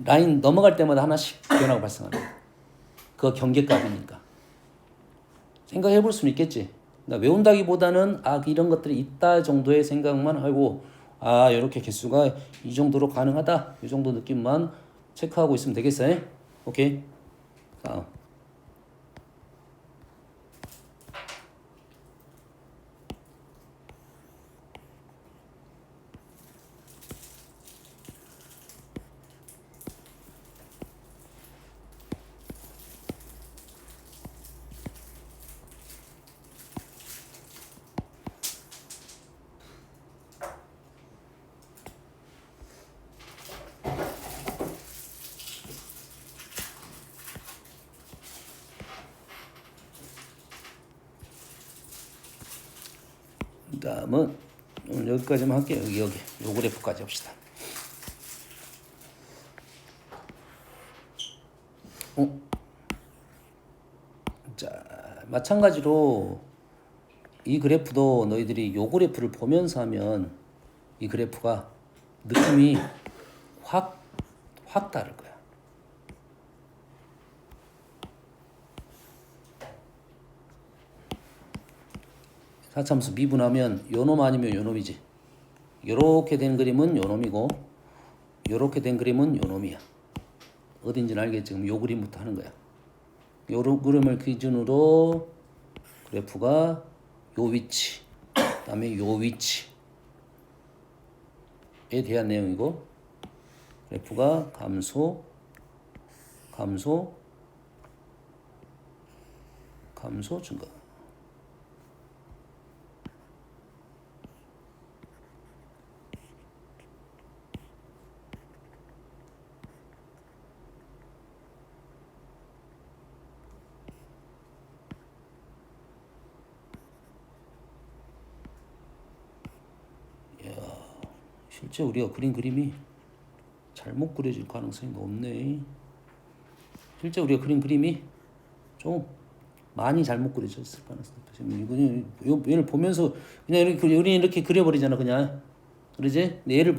라인 넘어갈 때마다 하나씩 변화가 발생합니다. 그 경계값이니까. 생각해 볼 수는 있겠지. 외운다기보다는 이런 것들이 있다 정도의 생각만 하고 이렇게 개수가 이 정도로 가능하다. 이 정도 느낌만 체크하고 있으면 되겠어요. 오케이. 다음. 다음은 오늘 여기까지만 할게요. 여기 요 그래프까지 합시다. 자, 마찬가지로 이 그래프도 너희들이 요 그래프를 보면서 하면 이 그래프가 느낌이 확 다를 거야. 4차함수 미분하면 요놈 아니면 요놈이지. 요렇게 된 그림은 요놈이고 요렇게 된 그림은 요놈이야. 어딘지는 알겠지? 그럼 요 그림부터 하는 거야. 요 그림을 기준으로 그래프가 요 위치, 그다음에 요 위치에 대한 내용이고 그래프가 감소, 감소, 감소, 증가. 실제 우리가 그린 그림이 잘못 그려질 가능성이 높네. 실제 우리가 그린 그림이 좀 많이 잘못 그려졌을 가능성이 높아. 지금 이거 얘를 보면서 그냥 이렇게 그려버리잖아, 그냥. 그러지? 근데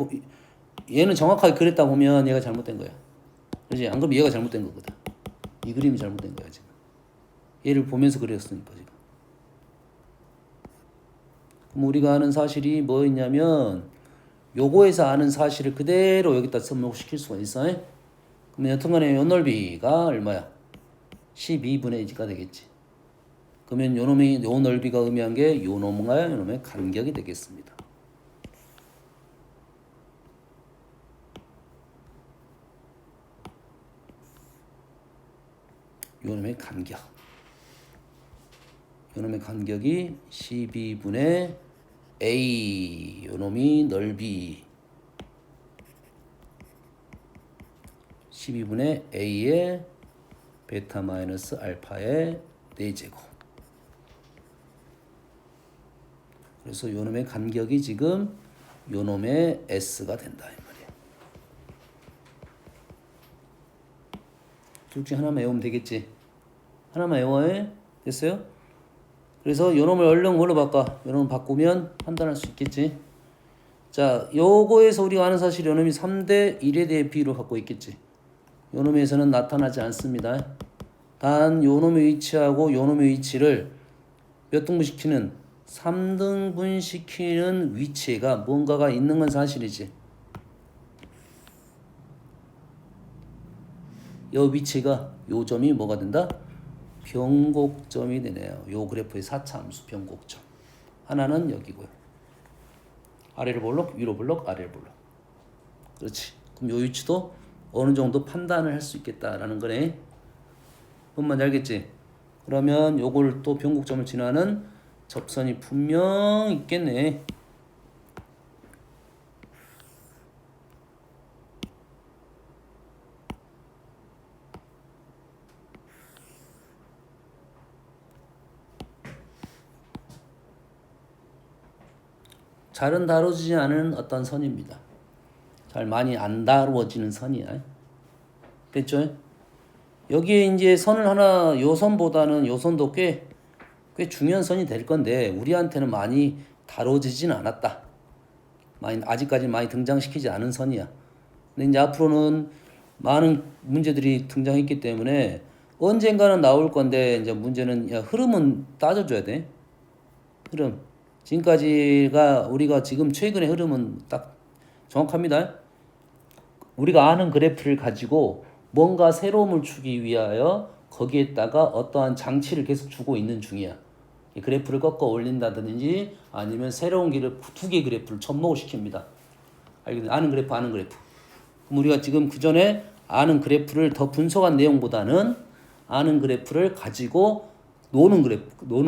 얘는 정확하게 그렸다 보면 얘가 잘못된 거야. 그러지? 안 그러면 얘가 잘못된 거거든. 이 그림이 잘못된 거야 지금. 얘를 보면서 그렸으니까 지금. 그럼 우리가 아는 사실이 뭐였냐면 요거에서 아는 사실을 그대로 여기다 접목시킬 수가 있어. 그러면 여튼간에 요 넓이가 얼마야? 12분의 1가 되겠지. 그러면 요 넓이가 의미한 게 요 놈과 요 놈의 간격이 되겠습니다. 요 놈의 간격. 요 놈의 간격이 12분의 A, 요 놈이 넓이 12분의 A의 베타 마이너스 알파의 4제곱. 그래서 요 놈의 간격이 지금 요 놈의 S가 된다 이 말이야. 둘 중에 하나만 외우면 되겠지. 하나만 외워야 됐어요? 그래서 요 놈을 얼른 뭘로 바꿔? 요 놈을 바꾸면 판단할 수 있겠지. 자, 요거에서 우리가 아는 사실 요 놈이 3대 1에 대해 비율을 갖고 있겠지. 요 놈에서는 나타나지 않습니다. 단 요 놈의 위치하고 요 놈의 위치를 몇 등분시키는 3등분시키는 위치가 뭔가가 있는 건 사실이지. 요 위치가 요 점이 뭐가 된다? 변곡점이 되네요. 요 그래프의 4차 함수 변곡점. 하나는 여기고요. 아래를 볼록, 위로 볼록, 아래를 볼록. 그렇지. 그럼 요 위치도 어느 정도 판단을 할 수 있겠다라는 거네. 뭔 말인지 알겠지? 그러면 요걸 또 변곡점을 지나는 접선이 분명 있겠네. 잘은 다뤄지지 않은 어떤 선입니다. 잘 많이 안 다루어지는 선이야. 됐죠? 여기에 이제 선을 하나, 요 선보다는 요 선도 꽤 중요한 선이 될 건데 우리한테는 많이 다뤄지진 않았다. 아직까지 많이 등장시키지 않은 선이야. 근데 이제 앞으로는 많은 문제들이 등장했기 때문에 언젠가는 나올 건데 이제 문제는 흐름은 따져줘야 돼. 흐름. 지금까지가 우리가 지금 최근의 흐름은 딱 정확합니다. 우리가 아는 그래프를 가지고 뭔가 새로움을 주기 위하여 거기에다가 어떠한 장치를 계속 주고 있는 중이야. 이 그래프를 꺾어 올린다든지 아니면 새로운 두 개의 그래프를 접목을 시킵니다. 알겠나? 아는 그래프. 그럼 우리가 지금 그 전에 아는 그래프를 더 분석한 내용보다는 아는 그래프를 가지고 노는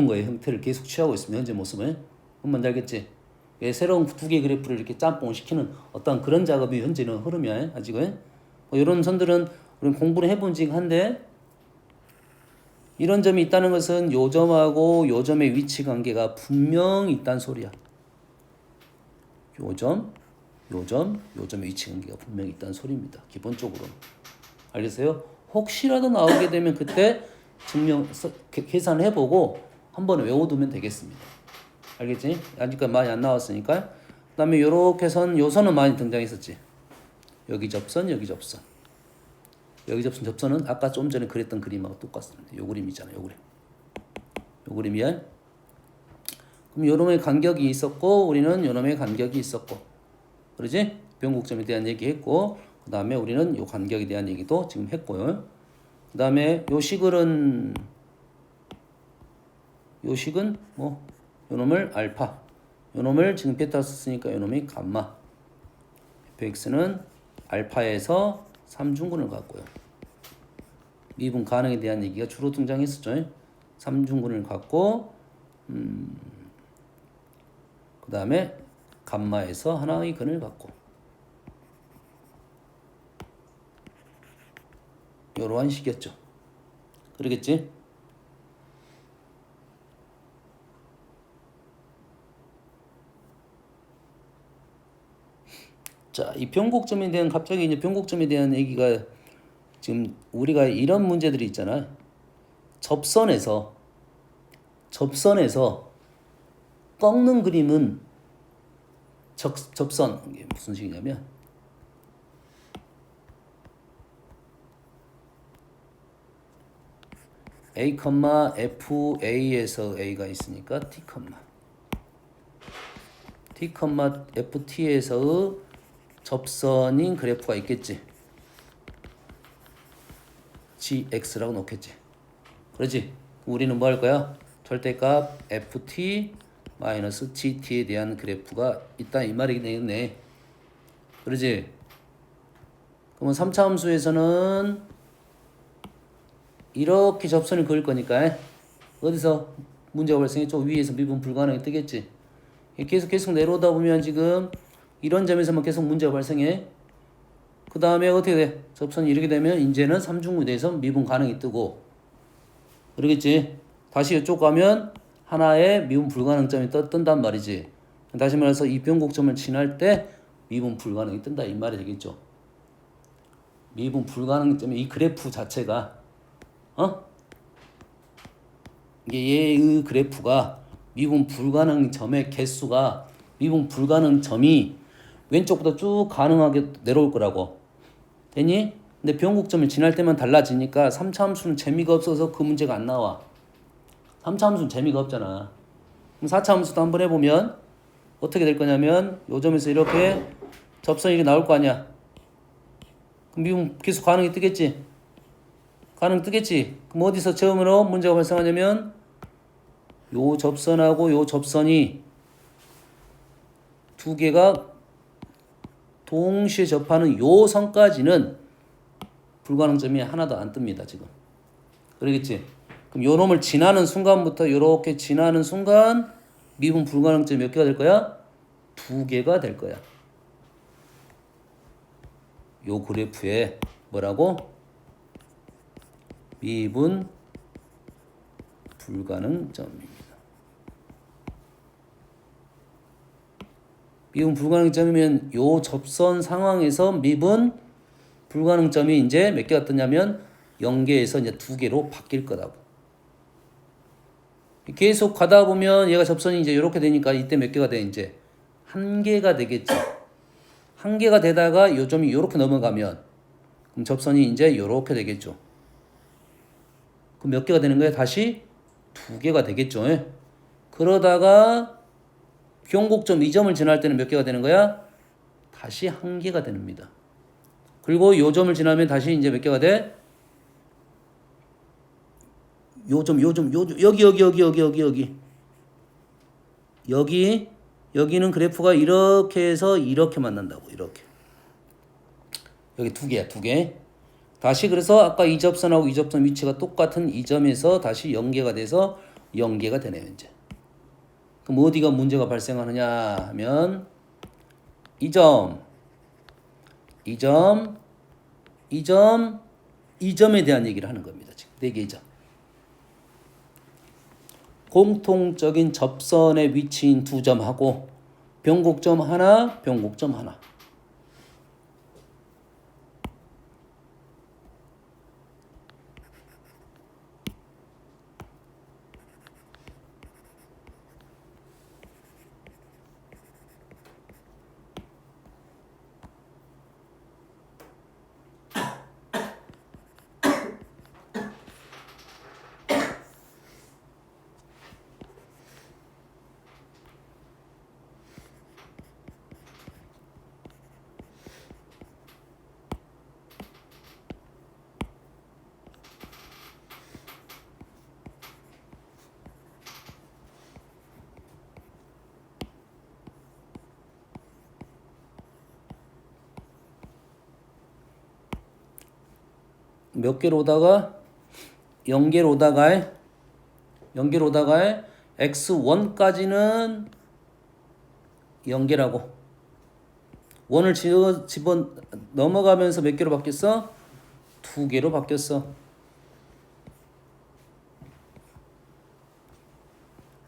거의 형태를 계속 취하고 있습니다. 현재 모습은. 뭔지 알겠지? 새로운 두 개의 그래프를 이렇게 짬뽕을 시키는 어떤 그런 작업이 현재는 흐름이야. 아직은. 이런 선들은 우리는 공부를 해본 지 한데 이런 점이 있다는 것은 요 점하고 요 점의 위치 관계가 분명히 있다는 소리야. 요 점의 위치 관계가 분명히 있다는 소리입니다. 기본적으로. 알겠어요? 혹시라도 나오게 되면 그때 계산을 해보고 한번 외워두면 되겠습니다. 알겠지? 아직까지 많이 안 나왔으니까. 그 다음에 요렇게 요 선은 많이 등장했었지. 여기 접선. 접선은 아까 좀 전에 그렸던 그림하고 똑같습니다. 요 그림이잖아요. 요 그림이야. 그럼 요놈의 간격이 있었고 우리는 요놈의 간격이 있었고 그러지? 변곡점에 대한 얘기했고 그 다음에 우리는 요 간격에 대한 얘기도 지금 했고요. 그 다음에 요 식은 뭐 요놈을 알파 요놈을 지금 베타 썼으니까 요놈이 감마 fx는 알파에서 3중근을 갖고요. 미분 가능에 대한 얘기가 주로 등장했었죠. 3중근을 갖고 그 다음에 감마에서 하나의 근을 갖고 요러한 식이었죠. 그러겠지? 자, 이 변곡점에 대한 갑자기 이제 변곡점에 대한 얘기가 지금 우리가 이런 문제들이 있잖아요. 접선에서 꺾는 그림은 접선 이게 무슨 식이냐면 A, FA에서 A가 있으니까 T, FT에서의 접선인 그래프가 있겠지. GX라고 놓겠지. 그렇지? 우리는 뭐 할 거야? 절대값 FT 마이너스 GT에 대한 그래프가 있다 이 말이 되겠네. 그렇지? 그러면 3차 함수에서는 이렇게 접선을 그을 거니까 어디서 문제가 발생했죠? 위에서 미분 불가능이 뜨겠지. 계속 내려오다 보면 지금 이런 점에서만 계속 문제가 발생해. 그 다음에 어떻게 돼? 접선이 이렇게 되면 이제는 3중근에 대해서 미분 가능이 뜨고 그러겠지. 다시 이쪽 가면 하나의 미분 불가능점이 뜬단 말이지. 다시 말해서 이 변곡점을 지날 때 미분 불가능이 뜬다 이 말이 되겠죠. 미분 불가능점이 이 그래프 자체가 이게 얘의 그래프가 미분 불가능 점의 개수가 미분 불가능 점이 왼쪽보다 쭉 가능하게 내려올 거라고. 되니? 근데 변곡점을 지날 때만 달라지니까 3차 함수는 재미가 없어서 그 문제가 안 나와. 3차 함수는 재미가 없잖아. 그럼 4차 함수도 한번 해보면 어떻게 될 거냐면 요 점에서 이렇게 접선이 이렇게 나올 거 아니야. 그럼 미분 계속 가능이 뜨겠지. 가능 뜨겠지. 그럼 어디서 처음으로 문제가 발생하냐면 요 접선하고 요 접선이 두 개가 동시에 접하는 요 선까지는 불가능점이 하나도 안 뜹니다. 지금. 그러겠지. 그럼 요 놈을 지나는 순간부터 요렇게 지나는 순간 미분 불가능점이 몇 개가 될 거야? 2개가 될 거야. 요 그래프에 뭐라고? 미분 불가능점입니다. 미분 불가능점이면 요 접선 상황에서 미분 불가능점이 이제 몇 개가 뜨냐면 0개에서 이제 2개로 바뀔 거라고. 계속 가다 보면 얘가 접선이 이제 이렇게 되니까 이때 몇 개가 돼? 이제 1개가 되겠지. 1개가 되다가 요 점이 이렇게 넘어가면 그럼 접선이 이제 이렇게 되겠죠. 그럼 몇 개가 되는 거야? 다시 2개가 되겠죠. 그러다가 변곡점 이 점을 지날 때는 몇 개가 되는 거야? 다시 1개가 됩니다. 그리고 요 점을 지나면 다시 이제 몇 개가 돼? 여기는 그래프가 이렇게 해서 이렇게 만난다고. 이렇게. 여기 2개야, 2개. 다시 그래서 아까 이 접선하고 이 접선 위치가 똑같은 이 점에서 다시 0개가 돼서 0개가 되네요, 이제. 그럼 어디가 문제가 발생하느냐 하면 이 점에 대한 얘기를 하는 겁니다. 지금 4개의 점. 공통적인 접선의 위치인 2점하고 변곡점 하나, 변곡점 하나. 몇 개로 오다가 0개로 오다가 0개로 오다가 x1까지는 0개라고. 1을 집어 넘어가면서 몇 개로 바뀌었어? 2개로 바뀌었어.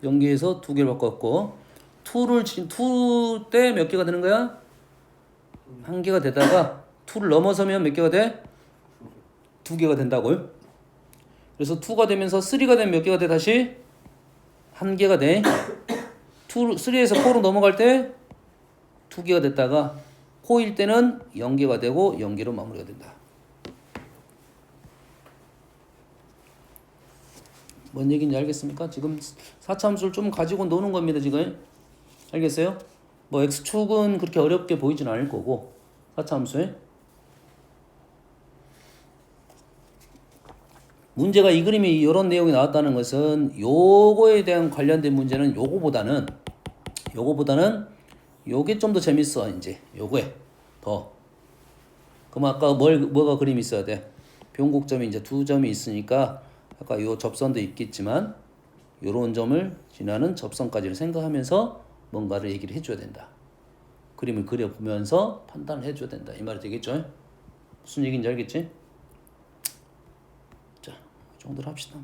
0개에서 2개로 바꿨고 2 때 몇 개가 되는 거야? 1개가 되다가 2를 넘어서면 몇 개가 돼? 2개가 된다고요. 그래서 2가 되면서 3가 되면 몇 개가 돼 다시? 1개가 돼. 3에서 4로 넘어갈 때 2개가 됐다가 4일 때는 0개가 되고 0개로 마무리가 된다. 뭔 얘기인지 알겠습니까? 지금 4차 함수를 좀 가지고 노는 겁니다. 지금 알겠어요? 뭐 x축은 그렇게 어렵게 보이진 않을 거고 4차 함수에 문제가 이 그림이 이런 내용이 나왔다는 것은 요거에 대한 관련된 문제는 요거보다는 요게 좀 더 재밌어. 이제 요거에 더. 그럼 아까 뭐가 그림이 있어야 돼? 변곡점이 이제 2점이 있으니까 아까 요 접선도 있겠지만 요런 점을 지나는 접선까지를 생각하면서 뭔가를 얘기를 해줘야 된다. 그림을 그려보면서 판단을 해줘야 된다. 이 말이 되겠죠? 무슨 얘기인지 알겠지? 자, 이 정도로 합시다.